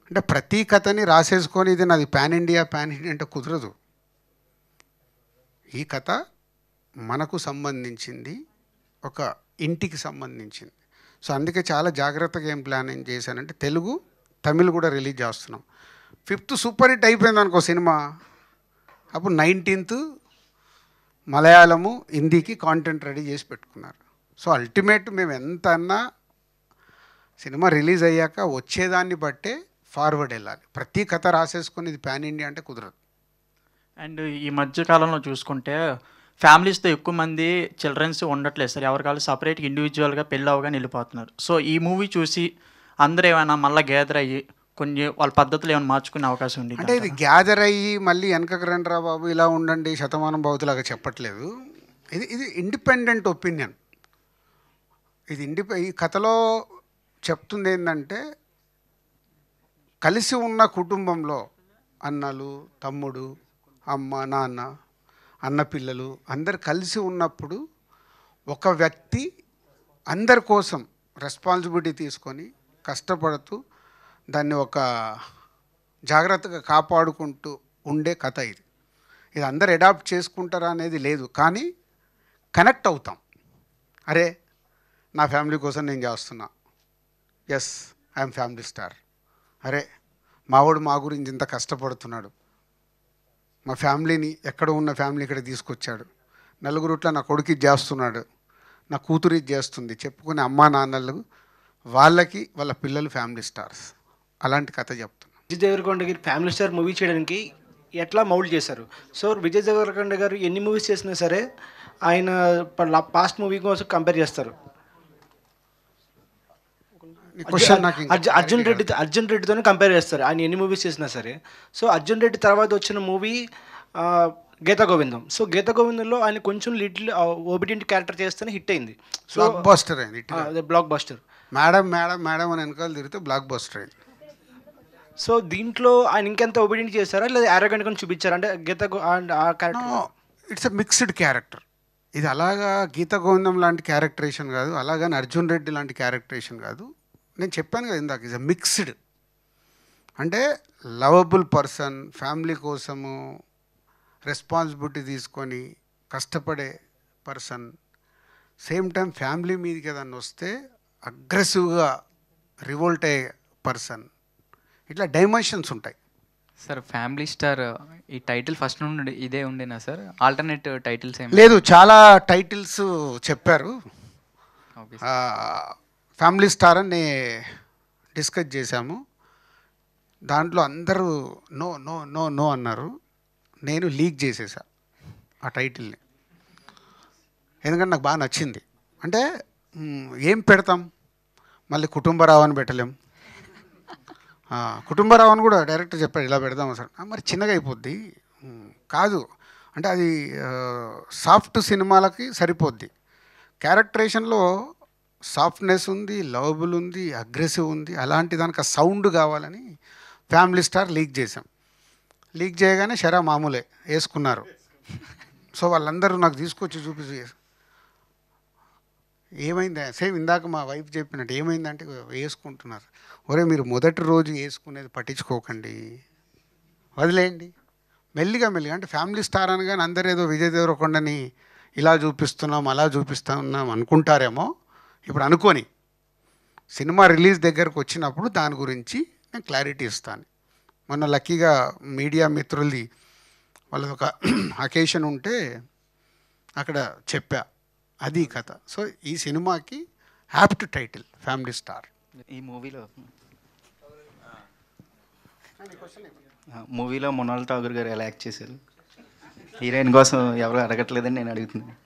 అంటే ప్రతి కథని రాసేసుకొని ఇది నాది పాన్ ఇండియా అంటే కుదరదు. ఈ కథ మనకు సంబంధించింది, ఒక ఇంటికి సంబంధించింది. సో అందుకే చాలా జాగ్రత్తగా ఏం ప్లానింగ్ చేశానంటే, తెలుగు తమిళ్ కూడా రిలీజ్ చేస్తున్నాం. 5th సూపర్ హిట్ అయిపోయింది అనుకో సినిమా, అప్పుడు 19th మలయాళము, హిందీకి కాంటెంట్ రెడీ చేసి పెట్టుకున్నారు. సో అల్టిమేట్ మేము ఎంత అన్నా సినిమా రిలీజ్ అయ్యాక వచ్చేదాన్ని బట్టే ఫార్వర్డ్ వెళ్ళాలి. ప్రతి కథ రాసేసుకొని ఇది పాన్ ఇండియా అంటే కుదరదు. అండ్ ఈ మధ్య కాలంలో చూసుకుంటే ఫ్యామిలీస్తో ఎక్కువ మంది చిల్డ్రన్స్ ఉండట్లేదు సార్, ఎవరికాళ్ళు సపరేట్గా ఇండివిజువల్గా పెళ్ళి అవగానే వెళ్ళిపోతున్నారు. సో ఈ మూవీ చూసి అందరూ ఏమైనా మళ్ళీ గ్యాదర్ అయ్యి కొన్ని వాళ్ళ పద్ధతులు ఏమైనా మార్చుకునే అవకాశం ఉంది అంటే ఇది గ్యాదర్ అయ్యి మళ్ళీ వెనకకు రండిరా బాబు ఇలా ఉండండి శతమానం భౌతులాగా చెప్పట్లేదు. ఇది ఇండిపెండెంట్ ఒపీనియన్. ఇది ఈ కథలో చెప్తుంది ఏంటంటే, కలిసి ఉన్న కుటుంబంలో అన్నలు, తమ్ముడు, అమ్మ, నాన్న, అన్న పిల్లలు అందరు కలిసి ఉన్నప్పుడు ఒక వ్యక్తి అందరి కోసం రెస్పాన్సిబిలిటీ తీసుకొని కష్టపడుతూ దాన్ని ఒక జాగ్రత్తగా కాపాడుకుంటూ ఉండే కథ ఇది. ఇది అందరు అడాప్ట్ చేసుకుంటారా అనేది లేదు, కానీ కనెక్ట్ అవుతాం. అరే నా ఫ్యామిలీ కోసం నేను చేస్తున్నా, ఎస్ ఐఎమ్ ఫ్యామిలీ స్టార్. అరే మావాడు మా గురించి ఇంత కష్టపడుతున్నాడు, మా ఫ్యామిలీని ఎక్కడ ఉన్న ఫ్యామిలీ ఇక్కడ తీసుకొచ్చాడు, నలుగురుట్లా నా కొడుకు ఇది చేస్తున్నాడు, నా కూతురు ఇది చేస్తుంది చెప్పుకునే అమ్మా నాన్నలు వాళ్ళకి వాళ్ళ పిల్లలు ఫ్యామిలీ స్టార్స్. అలాంటి కథ చెప్తున్నా. విజయ్ దేవరకొండ గారి ఫ్యామిలీ స్టార్ మూవీ చేయడానికి ఎట్లా మౌల్డ్ చేశారు? సో విజయ్ దేవరకొండ గారు ఎన్ని మూవీస్ చేసినా సరే ఆయన పాస్ట్ మూవీ కోసం కంపేర్ చేస్తారు. అర్జున్ రెడ్డితోనే కంపేర్ చేస్తారు ఆయన ఎన్ని మూవీస్ చేసినా సరే. సో అర్జున్ రెడ్డి తర్వాత వచ్చిన మూవీ గీతా గోవిందం. సో గీతా గోవిందంలో ఆయన కొంచెం లిటిల్ ఓబిడియంట్ క్యారెక్టర్ చేస్తేనే హిట్ అయింది. సో బ్లాక్ బస్టర్ అయింది. Block buster. Madam madam madam అని వెనకాల తిరిగితే బ్లాక్ బస్టర్ అయింది. సో దీంట్లో ఆయన ఇంకెంత ఒబిడియంట్ చేశారా లేదా యారోగెంట్ గా చూపించారా? అంటే గీత ఆ character it's a mixed character. ఇది అలాగా గీత గోవిందం లాంటి క్యారెక్టరేషన్ కాదు, అలాగని అర్జున్ రెడ్డి లాంటి క్యారెక్టరేషన్ కాదు. నేను చెప్పాను కదా ఇందాక, ఇట్స్ ఎ మిక్స్డ్. అంటే లవబుల్ పర్సన్, ఫ్యామిలీ కోసము రెస్పాన్సిబిలిటీ తీసుకొని కష్టపడే పర్సన్, సేమ్ టైం ఫ్యామిలీ మీదకి ఏదన్నా వస్తే అగ్రెసివ్గా రివోల్ట్ అయ్యే పర్సన్. ఇట్లా డైమెన్షన్స్ ఉంటాయి. సార్ ఫ్యామిలీ స్టార్ ఈ టైటిల్ ఫస్ట్ నుండి ఇదే ఉండేనా సార్? ఆల్టర్నేట్ టైటిల్స్ ఏమి లేదు, చాలా టైటిల్స్ చెప్పారు. ఫ్యామిలీ స్టార్ అని డిస్కస్ చేశాము. దాంట్లో అందరూ నో నో నో నో అన్నారు. నేను లీక్ చేసేసా ఆ టైటిల్ని, ఎందుకంటే నాకు బాగా నచ్చింది. అంటే ఏం పెడతాం, మళ్ళీ కుటుంబరావు అని పెట్టలేం. కుటుంబరావు అని కూడా డైరెక్టర్ చెప్పాడు ఇలా పెడదాం సార్, మరి చిన్నగా అయిపోద్ది. కాదు అంటే అది సాఫ్ట్ సినిమాలకి సరిపోద్ది. క్యారెక్టరేషన్లో సాఫ్ట్నెస్ ఉంది, లవబుల్ ఉంది, అగ్రెసివ్ ఉంది. అలాంటి దానికి సౌండ్ కావాలని ఫ్యామిలీ స్టార్ లీక్ చేసాం. లీక్ చేయగానే షరా మామూలే వేసుకున్నారు. సో వాళ్ళందరూ నాకు తీసుకొచ్చి చూపించి ఏమైంది, సేమ్ ఇందాక మా వైఫ్ చెప్పినట్టు ఏమైందంటే వేసుకుంటున్నారు. ఒరే మీరు మొదటి రోజు వేసుకునేది పట్టించుకోకండి, వదిలేయండి. మెల్లిగా అంటే ఫ్యామిలీ స్టార్ అనగానే అందరూ ఏదో విజయ్ దేవరకొండని ఇలా చూపిస్తున్నాం అలా చూపిస్తున్నాం అనుకుంటారేమో. ఇప్పుడు అనుకొని సినిమా రిలీజ్ దగ్గరకు వచ్చినప్పుడు దాని గురించి నేను క్లారిటీ ఇస్తాను. మొన్న లక్కీగా మీడియా మిత్రులది వాళ్ళది ఒక అకేషన్ ఉంటే అక్కడ చెప్పా, అది కథ. సో ఈ సినిమాకి యాప్ట్ టైటిల్ ఫ్యామిలీ స్టార్. ఈ మూవీలో మృణాల్ ఠాగూర్ గారు ఎలా యాక్ట్ చేశారు? హీరోయిన్ కోసం ఎవరు అడగట్లేదని నేను అడుగుతున్నాను.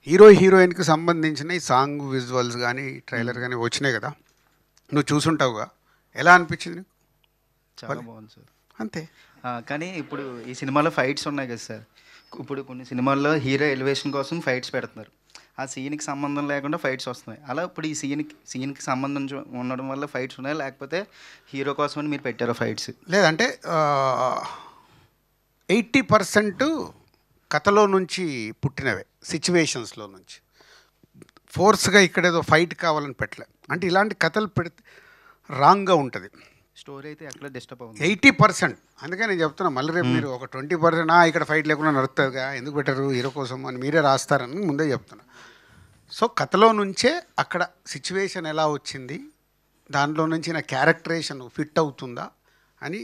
హీరోయిన్కి సంబంధించిన ఈ సాంగ్ విజువల్స్ కానీ ట్రైలర్ కానీ వచ్చినాయి కదా, నువ్వు చూసుంటావుగా, ఎలా అనిపించింది నీకు? చాలా బాగుంది సార్. అంతే. కానీ ఇప్పుడు ఈ సినిమాలో ఫైట్స్ ఉన్నాయి కదా సార్, ఇప్పుడు కొన్ని సినిమాల్లో హీరో ఎలివేషన్ కోసం ఫైట్స్ పెడుతున్నారు, ఆ సీన్కి సంబంధం లేకుండా ఫైట్స్ వస్తున్నాయి. అలా ఇప్పుడు ఈ సీన్కి సంబంధం ఉండడం వల్ల ఫైట్స్ ఉన్నాయి, లేకపోతే హీరో కోసమని మీరు పెట్టారు ఫైట్స్? లేదంటే 80% కథలో నుంచి పుట్టినవే, సిచ్యువేషన్స్లో నుంచి. ఫోర్స్గా ఇక్కడేదో ఫైట్ కావాలని పెట్టలే. అంటే ఇలాంటి కథలు పెడితే రాంగ్గా ఉంటుంది. స్టోరీ అయితే ఎక్కడ డిస్టర్బ్ అవుతుంది. 80%. అందుకే నేను చెప్తున్నా, మళ్ళీ రేపు మీరు ఒక 20% ఇక్కడ ఫైట్ లేకుండా నడుస్తుందిగా, ఎందుకు పెట్టరు హీరో కోసం అని మీరే రాస్తారని ముందే చెప్తున్నా. సో కథలో నుంచే అక్కడ సిచ్యువేషన్ ఎలా వచ్చింది, దాంట్లో నుంచి నా క్యారెక్టరేషన్ ఫిట్ అవుతుందా అని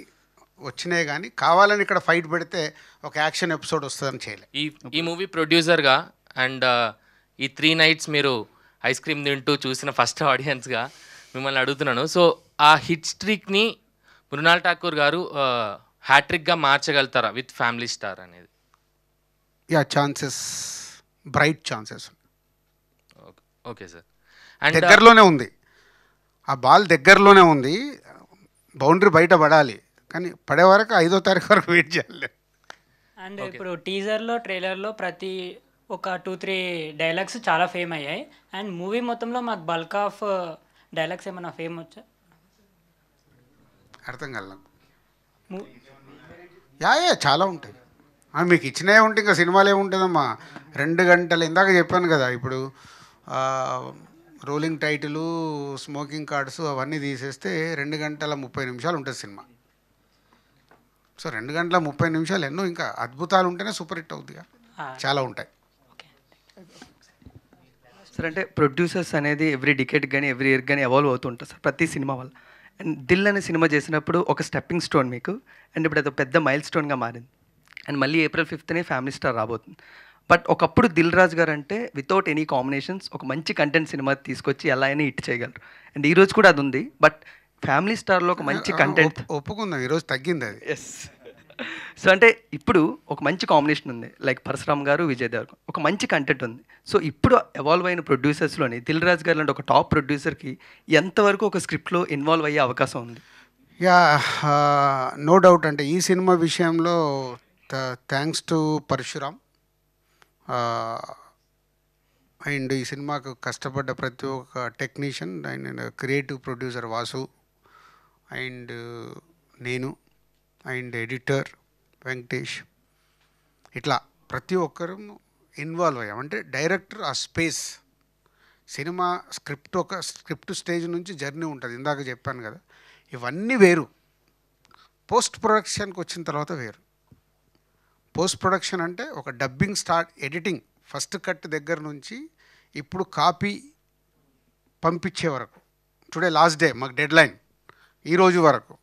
వచ్చినాయి. కానీ కావాలని ఇక్కడ ఫైట్ పెడితే ఒక యాక్షన్ ఎపిసోడ్ వస్తుందని చేయలేదు. ఈ మూవీ ప్రొడ్యూసర్గా అండ్ ఈ 3 nights మీరు ఐస్ క్రీమ్ తింటూ చూసిన ఫస్ట్ ఆడియన్స్గా మిమ్మల్ని అడుగుతున్నాను. సో ఆ హిట్ స్ట్రీక్ని మృణాల్ ఠాకూర్ గారు హ్యాట్రిక్గా మార్చగలుగుతారా విత్ ఫ్యామిలీ స్టార్ అనేది? Chances, bright chances. Okay sir. And దగ్గరలోనే ఉంది, ఆ బాల్ దగ్గరలోనే ఉంది, బౌండరీ బయట పడాలి, కానీ పడే వరకు 5వ తారీఖు వరకు వెయిట్ చేయాలి. అండ్ ఇప్పుడు టీజర్లో ట్రైలర్లో ప్రతి ఒక 2-3 డైలాగ్స్ చాలా ఫేమ్ అయ్యాయి. అండ్ మూవీ మొత్తంలో మాకు బల్క్ ఆఫ్ డైలాగ్స్ ఏమైనా ఫేమ్ వచ్చా? అర్థం కాదు. చాలా ఉంటాయి. మీకు ఇచ్చినవి ఉంటే ఇంకా సినిమాలు ఏముంటుందమ్మా, 2 గంటలు. ఇందాక చెప్పాను కదా, ఇప్పుడు రోలింగ్ టైటిలు, స్మోకింగ్ కార్డ్స్ అవన్నీ తీసేస్తే 2 గంటల 30 నిమిషాలు ఉంటుంది సినిమా. సో 2 గంటల 30 నిమిషాలు ఎన్నో ఇంకా అద్భుతాలు ఉంటేనే సూపర్ హిట్ అవుతుందిగా, చాలా ఉంటాయి. సార్ అంటే ప్రొడ్యూసర్స్ అనేది ఎవ్రీ డికేట్ కానీ ఎవ్రీ ఇయర్ కానీ ఎవాల్వ్ అవుతుంటారు సార్ ప్రతి సినిమా వల్ల. అండ్ దిల్ అనే సినిమా చేసినప్పుడు ఒక స్టెప్పింగ్ స్టోన్ మీకు, అండ్ ఇప్పుడు అది పెద్ద మైల్ స్టోన్గా మారింది. అండ్ మళ్ళీ April 5th ఫ్యామిలీ స్టార్ రాబోతుంది. బట్ ఒకప్పుడు దిల్ రాజు గారు అంటే వితౌట్ ఎనీ కాంబినేషన్స్ ఒక మంచి కంటెంట్ సినిమా తీసుకొచ్చి ఎలా అయినా హిట్ చేయగలరు. అండ్ ఈరోజు కూడా అది ఉంది. బట్ ఫ్యామిలీ స్టార్లో ఒక మంచి కంటెంట్ ఒప్పుకుందాం, ఈరోజు తగ్గింది అది. ఎస్. సో అంటే ఇప్పుడు ఒక మంచి కాంబినేషన్ ఉంది, లైక్ పరశురామ్ గారు, విజయ్ దేవరకొండ, ఒక మంచి కంటెంట్ ఉంది. సో ఇప్పుడు ఎవాల్వ్ అయిన ప్రొడ్యూసర్స్లోని దిల్ రాజు గారు లాంటి ఒక టాప్ ప్రొడ్యూసర్కి ఎంతవరకు ఒక స్క్రిప్ట్లో ఇన్వాల్వ్ అయ్యే అవకాశం ఉంది? No doubt. అంటే ఈ సినిమా విషయంలో థ్యాంక్స్ టు పరశురామ్ అండ్ ఈ సినిమాకు కష్టపడ్డ ప్రతి ఒక్క technician and creative producer Vasu and నేను అండ్ ఎడిటర్ వెంకటేష్, ఇట్లా ప్రతి ఒక్కరు ఇన్వాల్వ్ అయ్యాం. అంటే డైరెక్టర్ ఆ స్పేస్, సినిమా స్క్రిప్ట్ స్టేజ్ నుంచి జర్నీ ఉంటుంది. ఇందాక చెప్పాను కదా, ఇవన్నీ వేరు. పోస్ట్ ప్రొడక్షన్కి వచ్చిన తర్వాత వేరు. పోస్ట్ ప్రొడక్షన్ అంటే ఒక డబ్బింగ్ ఎడిటింగ్ ఫస్ట్ కట్ దగ్గర నుంచి ఇప్పుడు కాపీ పంపించే వరకు, టుడే లాస్ట్ డే మాకు డెడ్ లైన్, ఈరోజు వరకు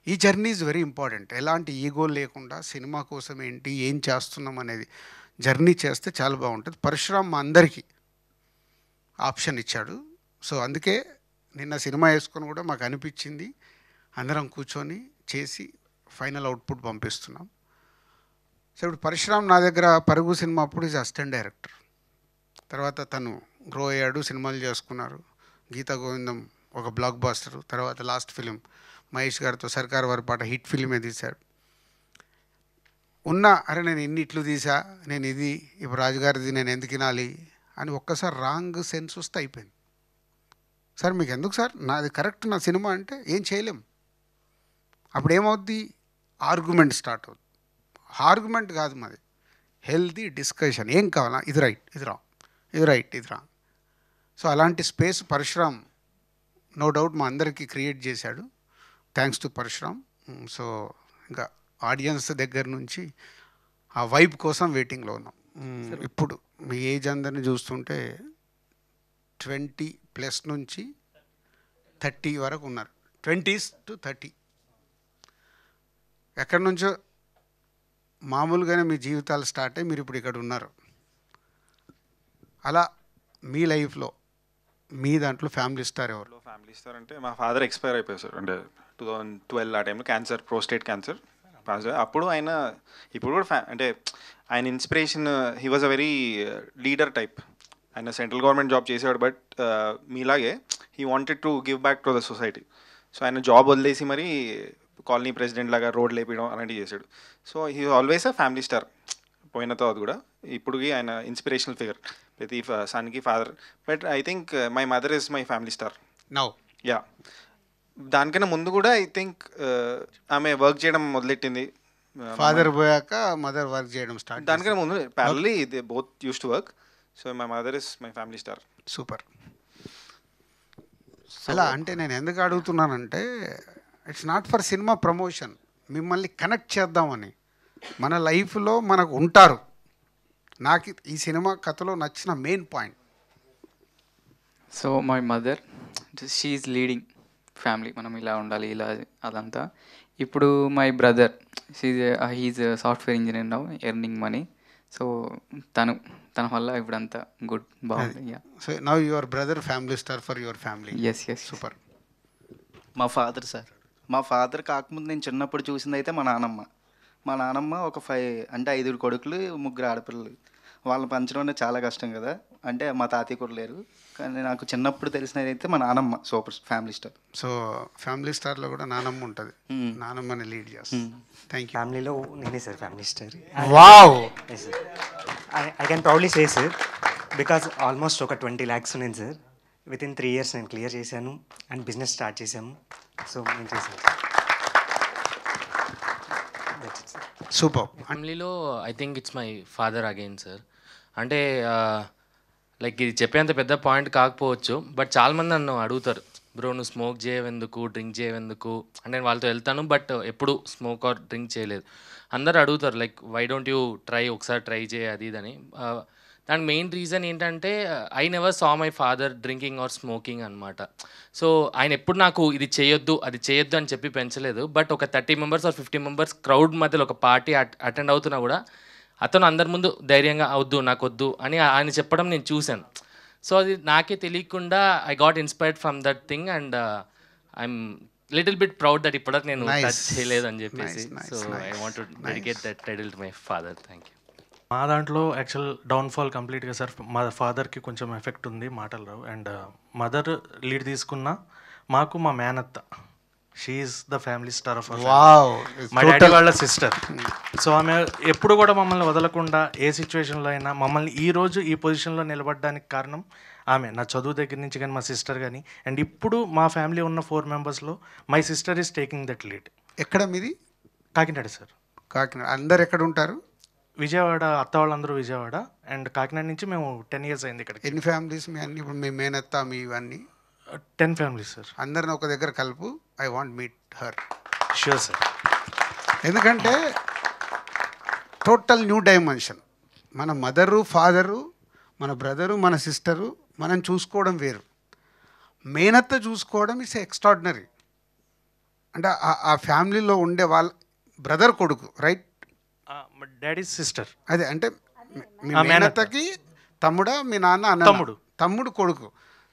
ఈ జర్నీ ఈజ్ వెరీ ఇంపార్టెంట్. ఎలాంటి ఈగో లేకుండా సినిమా కోసం ఏంటి, ఏం చేస్తున్నాం అనేది జర్నీ చేస్తే చాలా బాగుంటుంది. పరశురామ్ మా అందరికీ ఆప్షన్ ఇచ్చాడు. సో అందుకే నిన్న సినిమా వేసుకొని కూడా మాకు అనిపించింది, అందరం కూర్చొని చేసి ఫైనల్ అవుట్పుట్ పంపిస్తున్నాం. సో ఇప్పుడు పరశురామ్ నా దగ్గర పరుగు సినిమా అప్పుడు ఈజ్ అసిస్టెంట్ డైరెక్టర్. తర్వాత తను గ్రో అయ్యాడు, సినిమాలు చేసుకున్నారు. గీతా గోవిందం ఒక బ్లాక్ బాస్టర్. తర్వాత లాస్ట్ ఫిలిం మహేష్ గారితో సర్కార్ వారి పాట హిట్ ఫిలిమే తీశాడు. అరే నేను ఇన్ని ఇట్లు తీసా, నేను ఇది ఇప్పుడు రాజుగారిది నేను ఎందుకు వినాలి అని ఒక్కసారి రాంగ్ సెన్స్ వస్తే అయిపోయింది. సార్ మీకు ఎందుకు సార్, నాది కరెక్ట్ నా సినిమా అంటే ఏం చేయలేం. అప్పుడు ఏమవుద్ది, ఆర్గ్యుమెంట్ స్టార్ట్ అవుతుంది. ఆర్గ్యుమెంట్ కాదు మాది, హెల్తీ డిస్కషన్. ఏం కావాలా, ఇది రైట్ ఇది రాంగ్, ఇది రైట్ ఇది రాంగ్. సో అలాంటి స్పేస్ పరశురామ్ నో డౌట్ మా అందరికీ క్రియేట్ చేశాడు. Thanks to Parashuram. సో ఇంకా ఆడియన్స్ దగ్గర నుంచి ఆ వైబ్ కోసం వెయిటింగ్లో ఉన్నాం. ఇప్పుడు మీ ఏజ్ అందరిని చూస్తుంటే 20+ నుంచి 30 వరకు ఉన్నారు. 20s to 30 ఎక్కడి నుంచో మామూలుగానే మీ జీవితాలు స్టార్ట్ అయ్యి మీరు ఇప్పుడు ఇక్కడ ఉన్నారు. అలా మీ లైఫ్లో మీ దాంట్లో ఫ్యామిలీ స్టార్ ఎవరు? ఫ్యామిలీ స్టార్ అంటే మా ఫాదర్ ఎక్స్పైర్ అయిపోయారు సార్. అంటే 2012 ఆ టైంలో క్యాన్సర్, ప్రోస్టేట్ క్యాన్సర్ పాస్. అప్పుడు ఆయన ఇప్పుడు కూడా అంటే ఆయన inspiration, he was a very leader type. ఆయన సెంట్రల్ గవర్నమెంట్ జాబ్ చేసేవాడు, బట్ మీలాగే he wanted to give back to the society. So ఆయన జాబ్ వదిలేసి మరి కాలనీ ప్రెసిడెంట్ లాగా రోడ్లు వేపడం అలాంటివి చేశాడు. So he always a family star. పోయిన తర్వాత కూడా ఇప్పుడుకి ఆయన ఇన్స్పిరేషనల్ ఫిగర్ ప్రతి సన్కి father. But I think my mother is my family star now. Yeah, దానికన్నా ముందు కూడా ఐ థింక్ ఆమె వర్క్ చేయడం మొదలెట్టింది. ఫాదర్ పోయాక మదర్ వర్క్ చేయడం స్టార్ట్. దానికన్నా ముందు parallelly they both used to work. So my mother is my family star. Super. అలా అంటే నేను ఎందుకు అడుగుతున్నానంటే it's not for cinema promotion, మిమ్మల్ని కనెక్ట్ చేద్దామని. మన లైఫ్లో మనకు ఉంటారు. నాకు ఈ సినిమా కథలో నచ్చిన main point, so my mother she is leading family, మనం ఇలా ఉండాలి ఇలా అదంతా. ఇప్పుడు my brother he's software engineer now, earning money. So తన వల్ల ఇప్పుడంతా గుడ్, బాగుంది. So now your brother family star for your family. Yes yes super. మా ఫాదర్ సార్, మా ఫాదర్ కాకముందు నేను చిన్నప్పుడు చూసింది అయితే మా నానమ్మ. మా నానమ్మ ఒక 5 కొడుకులు 3 ఆడపిల్లలు. వాళ్ళని పెంచడం చాలా కష్టం కదా, అంటే మా తాతయ్య కూడా లేరు. కానీ నాకు చిన్నప్పుడు తెలిసినది అయితే మా నానమ్మ super family star. So family స్టార్లో కూడా నానమ్మ ఉంటుంది, నానమ్మని లీడ్ చేస్తాను. Thank you. ఫ్యామిలీలో నేనే sir family star. Wow. I can proudly say sir, because almost ఒక 20 lakhs ఉన్నాను సార్. వితిన్ 3 years నేను క్లియర్ చేశాను అండ్ బిజినెస్ స్టార్ట్ చేశాము. సో నేను చేశాను. సూపర్. ఫ్యామిలీలో I think it's my father again sir. అంటే లైక్ ఇది చెప్పేంత పెద్ద పాయింట్ కాకపోవచ్చు, బట్ చాలామంది నన్ను అడుగుతారు, బ్రో నువ్వు స్మోక్ చేయవెందుకు, డ్రింక్ చేయవెందుకు అంటే. నేను వాళ్ళతో వెళ్తాను బట్ ఎప్పుడు స్మోక్ ఆర్ డ్రింక్ చేయలేదు. అందరు అడుగుతారు like why don't you try, ఒకసారి ట్రై చేయ అది ఇదని. దానికి మెయిన్ రీజన్ ఏంటంటే I never saw my father drinking or smoking అనమాట. సో ఆయన ఎప్పుడు నాకు ఇది చేయొద్దు అది చేయొద్దు అని చెప్పి పెంచలేదు. బట్ ఒక 30 members ఆర్ 50 members క్రౌడ్ మధ్యలో ఒక పార్టీ అటెండ్ అవుతున్నా కూడా అతను అందరి ముందు ధైర్యంగా అవద్దు నాకు వద్దు అని ఆయన చెప్పడం నేను చూశాను. సో అది నాకే తెలియకుండా I got inspired from that thing and I'm little bit proud that ఇప్పటికి నేను టచ్ చేయలేదు అని చెప్పేసి. So I want to dedicate that title to my father. Thank you. మా దాంట్లో యాక్చువల్ డౌన్ఫాల్ కంప్లీట్గా సార్ మా ఫాదర్కి కొంచెం ఎఫెక్ట్ ఉంది, మాటలు రావు. అండ్ మదర్ లీడ్ తీసుకున్న మాకు మా మేనత్త, she is the family star of మా డాడీ వాళ్ళ సిస్టర్. సో ఆమె ఎప్పుడు కూడా మమ్మల్ని వదలకుండా ఏ సిచ్యువేషన్లో అయినా మమ్మల్ని ఈరోజు ఈ పొజిషన్లో నిలబడడానికి కారణం ఆమె. నా చదువు దగ్గర నుంచి కానీ మా సిస్టర్ కానీ. అండ్ ఇప్పుడు మా ఫ్యామిలీ ఉన్న 4 membersలో my sister is taking that lead. ఎక్కడ మీది? కాకినాడ సార్. కాకినాడ. అందరు ఎక్కడ ఉంటారు? విజయవాడ. అత్త వాళ్ళందరూ విజయవాడ. అండ్ కాకినాడ నుంచి మేము 10 years అయింది ఇక్కడ. ఎన్ని ఫ్యామిలీస్ మీ అన్ని? ఇప్పుడు మీ మేనత్త మీ ఇవన్నీ 10 families సార్. అందరిని ఒక దగ్గర కలుపు. I want meet her. Sure sir. ఎందుకంటే టోటల్ న్యూ డైమెన్షన్. మన మదరు ఫాదరు, మన బ్రదరు, మన సిస్టరు మనం చూసుకోవడం వేరు. మేనత్త చూసుకోవడం ఇస్ ఎక్స్ట్రాడినరీ. అంటే ఆ ఫ్యామిలీలో ఉండే వాళ్ళ బ్రదర్ కొడుకు, రైట్? Daddy sister. అదే అంటే మీ మేనత్తకి తమ్ముడా, మీ నాన్న అన్న, తమ్ముడు కొడుకు.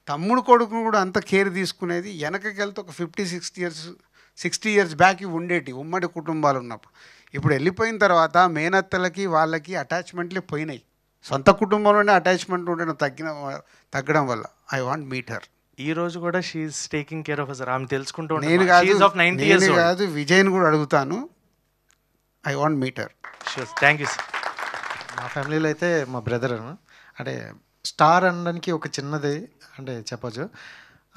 తమ్ముడు కొడుకును కూడా అంత కేర్ తీసుకునేది వెనకకి వెళ్తే ఒక 50-60 years బ్యాక్ ఉండేటి ఉమ్మడి కుటుంబాలు ఉన్నప్పుడు. ఇప్పుడు వెళ్ళిపోయిన తర్వాత మేనత్తలకి వాళ్ళకి అటాచ్మెంట్లే పోయినాయి. సొంత కుటుంబంలోనే అటాచ్మెంట్ ఉండడం తగ్గడం వల్ల ఐ వాంట్ మీట్ హర్. ఈ రోజు కూడా షీఈస్ టేకింగ్ కేర్ ఆఫ్ ఆమె తెలుసుకుంటూ నేను కాదు విజయ్ని కూడా అడుగుతాను. I want meet her. Sure, thank you sir. మా ఫ్యామిలీలో అయితే మా బ్రదర్ అంటే స్టార్ అనడానికి ఒక చిన్నది అంటే చెప్పచ్చు.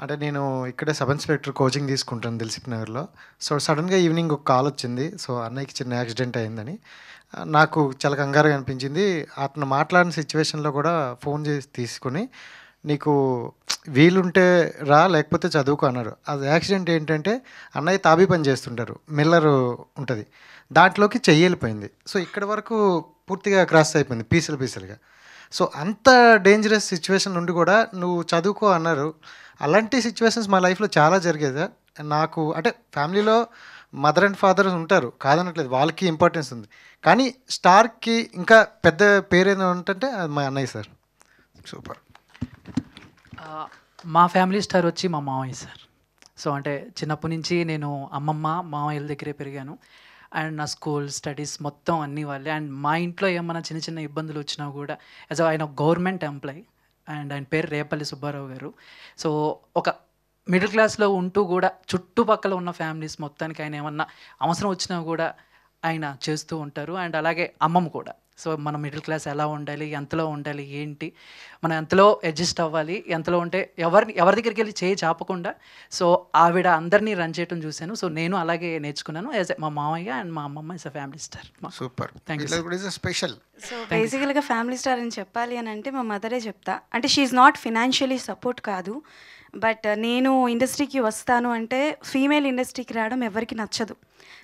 అంటే నేను ఇక్కడే సబ్ ఇన్స్పెక్టర్ కోచింగ్ తీసుకుంటాను దిల్సుఖ్ నగర్లో. సో సడన్గా ఈవినింగ్ ఒక కాల్ వచ్చింది. సో అన్నయ్యకి చిన్న యాక్సిడెంట్ అయిందని. నాకు చాలా కంగారుగా అనిపించింది. అతను మాట్లాడిన సిచ్యువేషన్లో కూడా ఫోన్ చేసి తీసుకొని నీకు వీలుంటే రా లేకపోతే చదువుకో అన్నారు. అది యాక్సిడెంట్ ఏంటంటే అన్నయ్య తాబీ పని చేస్తుంటారు, మిల్లర్ ఉంటుంది, దాంట్లోకి చెయ్యి వెళ్ళిపోయింది. సో ఇక్కడ వరకు పూర్తిగా క్రాస్ అయిపోయింది పీసులుగా. సో అంత డేంజరస్ సిచ్యువేషన్ నుండి కూడా నువ్వు చదువుకో అన్నారు. అలాంటి సిచ్యువేషన్స్ మా లైఫ్లో చాలా జరిగేది. నాకు అంటే ఫ్యామిలీలో మదర్ అండ్ ఫాదర్ ఉంటారు, కాదనట్లేదు, వాళ్ళకి ఇంపార్టెన్స్ ఉంది. కానీ స్టార్కి ఇంకా పెద్ద పేరు ఏదో ఉంటుంటే అది మా అన్నయ్య సార్. సూపర్. మా ఫ్యామిలీ స్టార్ వచ్చి మా మామయ్య సార్. సో అంటే చిన్నప్పటి నుంచి నేను అమ్మమ్మ మామయ్యల దగ్గరే పెరిగాను. అండ్ నా స్కూల్ స్టడీస్ మొత్తం అన్నీ వాళ్ళే. అండ్ మా ఇంట్లో ఏమైనా చిన్న చిన్న ఇబ్బందులు వచ్చినా కూడా ఆయన గవర్నమెంట్ ఎంప్లాయీ అండ్ ఆయన పేరు రేపల్లి సుబ్బారావు గారు. సో ఒక మిడిల్ క్లాస్లో ఉంటూ కూడా చుట్టుపక్కల ఉన్న ఫ్యామిలీస్ మొత్తానికి ఆయన ఏమన్నా అవసరం వచ్చినా కూడా ఆయన చేస్తూ ఉంటారు. అండ్ అలాగే అమ్మమ్మ కూడా. సో మన మిడిల్ క్లాస్ ఎలా ఉండాలి, ఎంతలో ఉండాలి, ఏంటి, మనం ఎంతలో అడ్జస్ట్ అవ్వాలి, ఎంతలో ఉంటే ఎవరి దగ్గరికి వెళ్ళి చేయి చాపకుండా సో ఆవిడ అందరినీ రన్ చేయడం చూశాను. సో నేను అలాగే నేర్చుకున్నాను యాజ్ మా మామయ్య అండ్ మా అమ్మమ్మ is a family star. Super. Thank you. Special. So బేసికల్గా ఫ్యామిలీ స్టార్ అని చెప్పాలి అని అంటే మా మదరే చెప్తా. అంటే షీఈ్ నాట్ ఫినాన్షియలీ సపోర్ట్ కాదు, బట్ నేను ఇండస్ట్రీకి వస్తాను అంటే ఫీమేల్ ఇండస్ట్రీకి రావడం ఎవరికి నచ్చదు.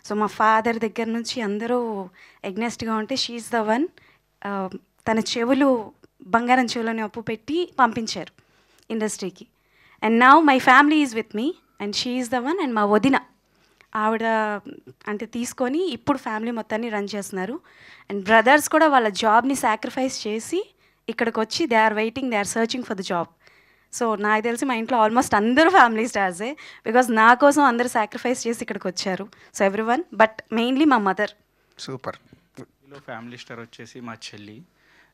సో మా ఫాదర్ దగ్గర నుంచి అందరూ ఎగ్నెస్ట్గా ఉంటే షీఈ్ ద వన్. తన చెవులు బంగారం చెవులని అప్పు పెట్టి పంపించారు ఇండస్ట్రీకి. And now my family is with me and she is the one. And మా వదిన ఆవిడ అంటే తీసుకొని ఇప్పుడు ఫ్యామిలీ మొత్తాన్ని రన్ చేస్తున్నారు. అండ్ బ్రదర్స్ కూడా వాళ్ళ జాబ్ని సాక్రిఫైస్ చేసి ఇక్కడికి వచ్చి they are waiting, they are searching for the job. So నాకు తెలిసి మా ఇంట్లో ఆల్మోస్ట్ అందరూ ఫ్యామిలీ స్టార్సే, బికాజ్ నా కోసం అందరూ సాక్రిఫైస్ చేసి ఇక్కడికి వచ్చారు. So every one, but mainly మా మదర్. సూపర్. ఫ్యామిలీ స్టార్ వచ్చేసి మా చెల్లి.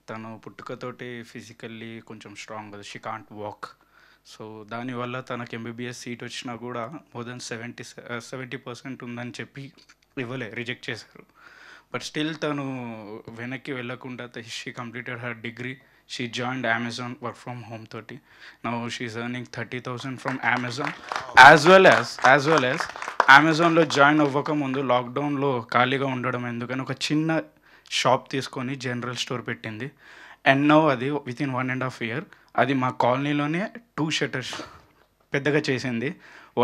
తను పుట్టుకతోటి ఫిజికల్లీ కొంచెం స్ట్రాంగ్ కదా, షీ కాంట్ వాక్. సో దానివల్ల తనకు ఎంబీబీఎస్ సీట్ వచ్చినా కూడా మోర్ దెన్ 70% ఉందని చెప్పి రిజెక్ట్ చేశారు. బట్ స్టిల్ తను వెనక్కి వెళ్ళకుండా she completed her degree. She joined Amazon work from home 30. Now she's earning 30,000 from Amazon, as well as Amazonలో జాయిన్ అవ్వక ముందు లాక్డౌన్లో ఖాళీగా ఉండడం ఎందుకని ఒక చిన్న షాప్ తీసుకొని జనరల్ స్టోర్ పెట్టింది. అండ్ నౌ అది వితిన్ 1.5 year అది మా కాలనీలోనే 2 shutters పెద్దగా చేసింది.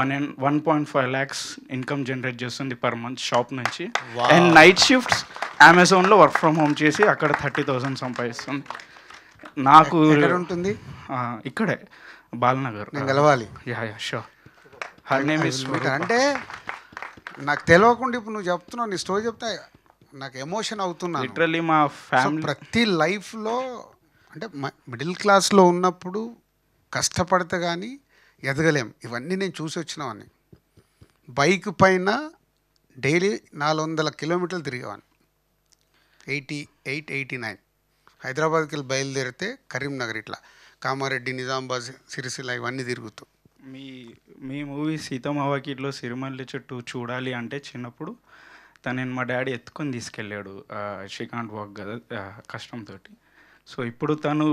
1.5 lakhs ఇన్కమ్ జనరేట్ చేస్తుంది పర్ మంత్ షాప్ నుంచి. అండ్ నైట్ షిఫ్ట్స్ అమెజాన్లో వర్క్ ఫ్రమ్ హోమ్ చేసి అక్కడ 30,000 సంపాదిస్తుంది. నాకు ఉంటుంది ఇక్కడే బాలనగర్. నేను కలవాలి. Yeah sure. Her name is. అంటే నాకు తెలియకుండా ఇప్పుడు నువ్వు చెప్తున్నావు, నీ స్టోరీ చెప్తా నాకు ఎమోషన్ అవుతున్నాను. లిటరల్లీ మా ఫ్యామిలీ ప్రతి లైఫ్లో అంటే మిడిల్ క్లాస్లో ఉన్నప్పుడు కష్టపడితే కానీ ఎదగలేం. ఇవన్నీ నేను చూసి వచ్చినావని. బైక్ పైన డైలీ 400 kilometers తిరిగేవాడిని. 88, 89 హైదరాబాద్కి వెళ్ళి బయలుదేరితే కరీంనగర్, ఇట్లా కామారెడ్డి, నిజామాబాద్, సిరిసిల్ల ఇవన్నీ తిరుగుతూ. మీ మూవీ సీతమ్మవాకిట్లో సిరిమల్లి చెట్టు చూడాలి అంటే చిన్నప్పుడు తనని మా డాడీ ఎత్తుకొని తీసుకెళ్ళాడు. షీ కాంట్ వాక్ కదా కష్టంతో. సో ఇప్పుడు తను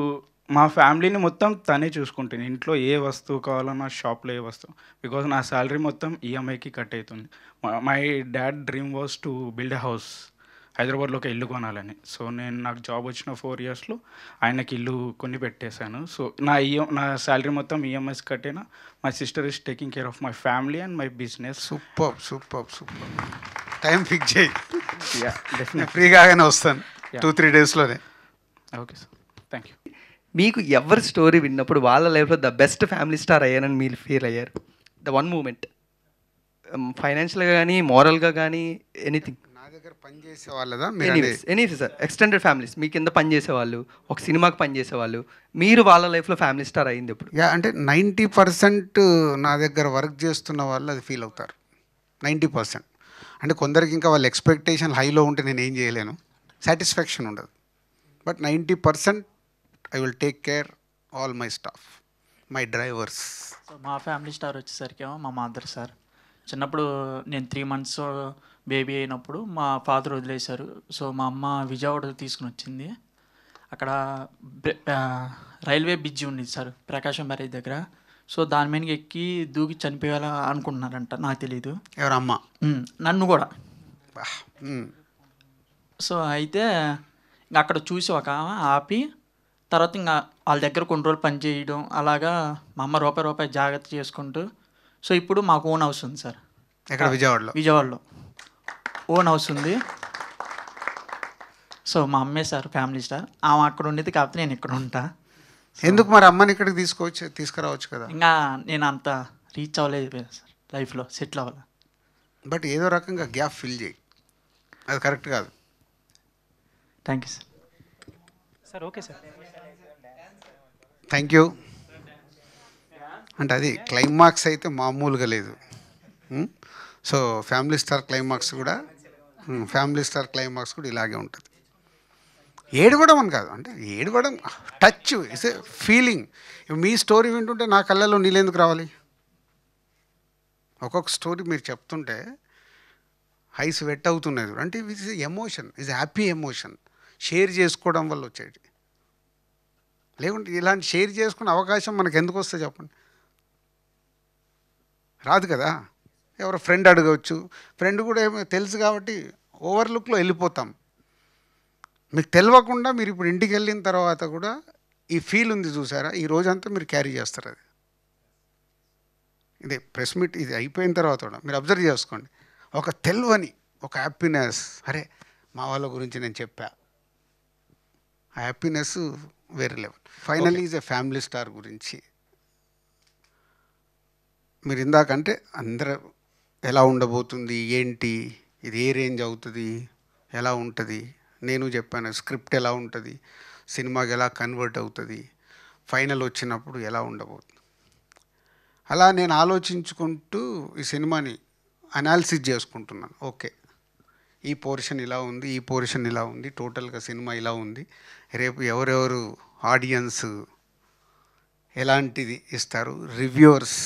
మా ఫ్యామిలీని మొత్తం తనే చూసుకుంటుంది. ఇంట్లో ఏ వస్తువు కావాలన్నా షాప్లో ఏ వస్తువు, బికాజ్ నా శాలరీ మొత్తం ఈఎంఐకి కట్ అవుతుంది. My dad dream was to build a house, హైదరాబాద్లో ఒక ఇల్లు కొనాలని. సో నాకు జాబ్ వచ్చిన 4 yearsలో ఆయనకి ఇల్లు కొని పెట్టేశాను. సో నా శాలరీ మొత్తం ఈఎంఐస్ కట్టేనా. My sister is taking care of my family and my business. Super. Time fix చేయి, ఫ్రీగానే వస్తాను 2-3 daysలోనే. Okay sir, thank you. మీకు ఎవరి స్టోరీ విన్నప్పుడు వాళ్ళ లైఫ్లో ద బెస్ట్ ఫ్యామిలీ స్టార్ అయ్యానని మీరు ఫీల్ అయ్యారు? ద వన్ మూమెంట్, ఫైనాన్షియల్గా కానీ మోరల్గా కానీ ఎనీథింగ్. నా దగ్గర పనిచేసే వాళ్ళదా? ఎనీవేస్ సార్, ఎక్స్టెండెడ్ ఫ్యామిలీస్ మీ కింద పనిచేసేవాళ్ళు, ఒక సినిమాకి పనిచేసేవాళ్ళు, మీరు వాళ్ళ లైఫ్లో ఫ్యామిలీ స్టార్ అయ్యింది ఎప్పుడు? అంటే 90% నా దగ్గర వర్క్ చేస్తున్న వాళ్ళు అది ఫీల్ అవుతారు. 90%. అంటే కొందరికి ఇంకా వాళ్ళ ఎక్స్పెక్టేషన్ హైలో ఉంటే నేను ఏం చేయలేను, సాటిస్ఫాక్షన్ ఉండదు. But 90% I will take care all my staff, my drivers. So మా ఫ్యామిలీ స్టార్ వచ్చేసరికి మా మదర్ సార్. చిన్నప్పుడు నేను 3 months బేబీ అయినప్పుడు మా ఫాదర్ వదిలేశారు. సో మా అమ్మ విజయవాడ తీసుకుని వచ్చింది. అక్కడ రైల్వే బ్రిడ్జి ఉంది సార్, ప్రకాశం బ్యారేజ్ దగ్గర. సో దాని మీదకి ఎక్కి దూకి చనిపోయేలా అనుకుంటున్నారంట, నాకు తెలీదు. ఎవరమ్మ? నన్ను కూడా. సో అయితే ఇంకా అక్కడ చూసి ఒక ఆమె ఆపి తర్వాత ఇంకా వాళ్ళ దగ్గర కొన్ని రోజులు పని చేయడం, అలాగా మా అమ్మ రూపాయి జాగ్రత్త చేసుకుంటూ. సో ఇప్పుడు మాకు ఓన్ హౌస్ ఉంది సార్. ఎక్కడ? విజయవాడలో. విజయవాడలో ఓన్ హౌస్ ఉంది. సో మా అమ్మే సార్ ఫ్యామిలీ స్టార్. ఆమె అక్కడ ఉండేది, కాకపోతే నేను ఇక్కడ ఉంటా. ఎందుకు మరి అమ్మని ఇక్కడికి తీసుకురావచ్చు కదా? ఇంకా నేను అంత రీచ్ అవ్వలేదు సార్, లైఫ్లో సెటిల్ అవ్వాలి. బట్ ఏదో రకంగా గ్యాప్ ఫిల్ చేయి, అది కరెక్ట్ కాదు. Thank you sir. Sir okay sir, thank you. అంటే అది క్లైమాక్స్ అయితే మామూలుగా లేదు. సో ఫ్యామిలీ స్టార్ క్లైమాక్స్ కూడా ఇలాగే ఉంటుంది. ఏడవడం అని కాదు, అంటే ఏడవడం touch is a feeling. Me story వింటుంటే నా కళ్ళల్లో నీళ్ళు ఎందుకు రావాలి? ఒక్కొక్క స్టోరీ మీరు చెప్తుంటే హైస్ వెట్ అవుతున్నది అంటే it is emotion, is happy emotion, share చేసుకోవడం వల్ల వచ్చేది. లేకుంటే ఇలాంటి షేర్ చేసుకునే అవకాశం మనకు ఎందుకు వస్తుంది చెప్పండి? రాదు కదా. ఎవరో ఫ్రెండ్ అడగవచ్చు, ఫ్రెండ్ కూడా ఏమో తెలుసు కాబట్టి ఓవర్లుక్లో వెళ్ళిపోతాం. మీకు తెలియకుండా మీరు ఇప్పుడు ఇంటికి వెళ్ళిన తర్వాత కూడా ఈ ఫీల్ ఉంది చూసారా, ఈ రోజంతా మీరు క్యారీ చేస్తారు. అది ఇదే ప్రెస్ మీట్ ఇది అయిపోయిన తర్వాత కూడా మీరు అబ్జర్వ్ చేసుకోండి, ఒక తెలియని ఒక హ్యాపీనెస్. అరే మా వాళ్ళ గురించి నేను చెప్పా, ఆ హ్యాపీనెస్ వేరే level. Finally is a family star గురించి మీరు ఇందాకంటే అందరూ ఎలా ఉండబోతుంది, ఏంటి, ఇది ఏ రేంజ్ అవుతుంది, ఎలా ఉంటుంది, నేను చెప్పాను స్క్రిప్ట్ ఎలా ఉంటుంది, సినిమాకి ఎలా కన్వర్ట్ అవుతుంది, ఫైనల్ వచ్చినప్పుడు ఎలా ఉండబోతుంది. అలా నేను ఆలోచించుకుంటూ ఈ సినిమాని అనాలిసిస్ చేసుకుంటున్నాను. ఓకే, ఈ పోర్షన్ ఇలా ఉంది, ఈ పోర్షన్ ఇలా ఉంది, టోటల్గా సినిమా ఇలా ఉంది, రేపు ఎవరెవరు ఆడియన్స్ ఎలాంటిది ఇస్తారు, రివ్యూవర్స్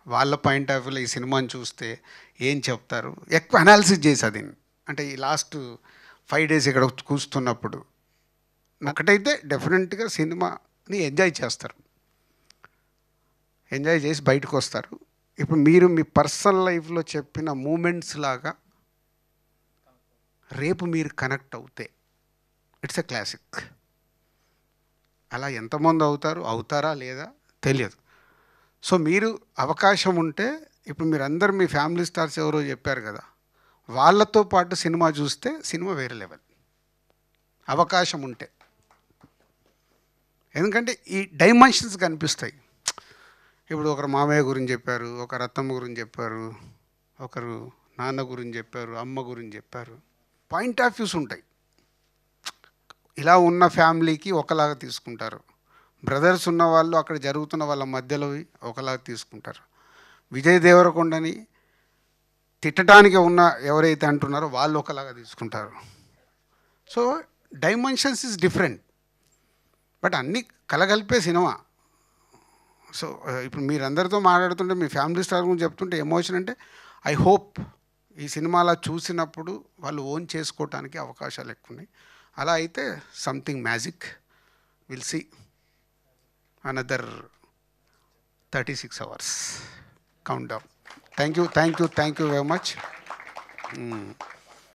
వాళ్ళ పాయింట్ ఆఫ్ వ్యూలో ఈ సినిమాని చూస్తే ఏం చెప్తారు, ఎక్కువ అనాలిసిస్ చేసేది. అంటే ఈ లాస్ట్ 5 days ఇక్కడ కూర్చున్నప్పుడు ఒకటైతే డెఫినెట్గా సినిమాని ఎంజాయ్ చేస్తారు, ఎంజాయ్ చేసి బయటకు వస్తారు. ఇప్పుడు మీరు మీ పర్సనల్ లైఫ్లో చెప్పిన మూమెంట్స్ లాగా రేపు మీరు కనెక్ట్ అవుతే ఇట్స్ ఎ క్లాసిక్. అలా ఎంతమంది అవుతారా లేదా తెలియదు. సో మీరు అవకాశం ఉంటే ఇప్పుడు మీరు అందరు మీ ఫ్యామిలీ స్టార్స్ ఎవరో చెప్పారు కదా, వాళ్ళతో పాటు సినిమా చూస్తే సినిమా వేరే లెవెల్, అవకాశం ఉంటే. ఎందుకంటే ఈ డైమెన్షన్స్ కనిపిస్తాయి. ఇప్పుడు ఒకరు మామయ్య గురించి చెప్పారు, ఒకరు అత్తమ్మ గురించి చెప్పారు, ఒకరు నాన్న గురించి చెప్పారు, అమ్మ గురించి చెప్పారు. పాయింట్ ఆఫ్ వ్యూస్ ఉంటాయి. ఇలా ఉన్న ఫ్యామిలీకి ఒకలాగా తీసుకుంటారు, బ్రదర్స్ ఉన్న వాళ్ళు అక్కడ జరుగుతున్న వాళ్ళ మధ్యలో ఒకలాగా తీసుకుంటారు. విజయ్ దేవరకొండని తిట్టడానికి ఉన్న ఎవరైతే అంటున్నారో వాళ్ళు ఒకలాగా తీసుకుంటారు. So dimensions is different, but అన్నీ కలగలిపే సినిమా. సో ఇప్పుడు మీరందరితో మాట్లాడుతుంటే మీ ఫ్యామిలీ స్టార్ గురించి చెప్తుంటే ఎమోషన్ అంటే ఐ హోప్ ఈ సినిమాలో చూసినప్పుడు వాళ్ళు ఓన్ చేసుకోవటానికి అవకాశాలు ఎక్కువ ఉన్నాయి. అలా అయితే something magic will see another 36 hours countdown. Thank you very much.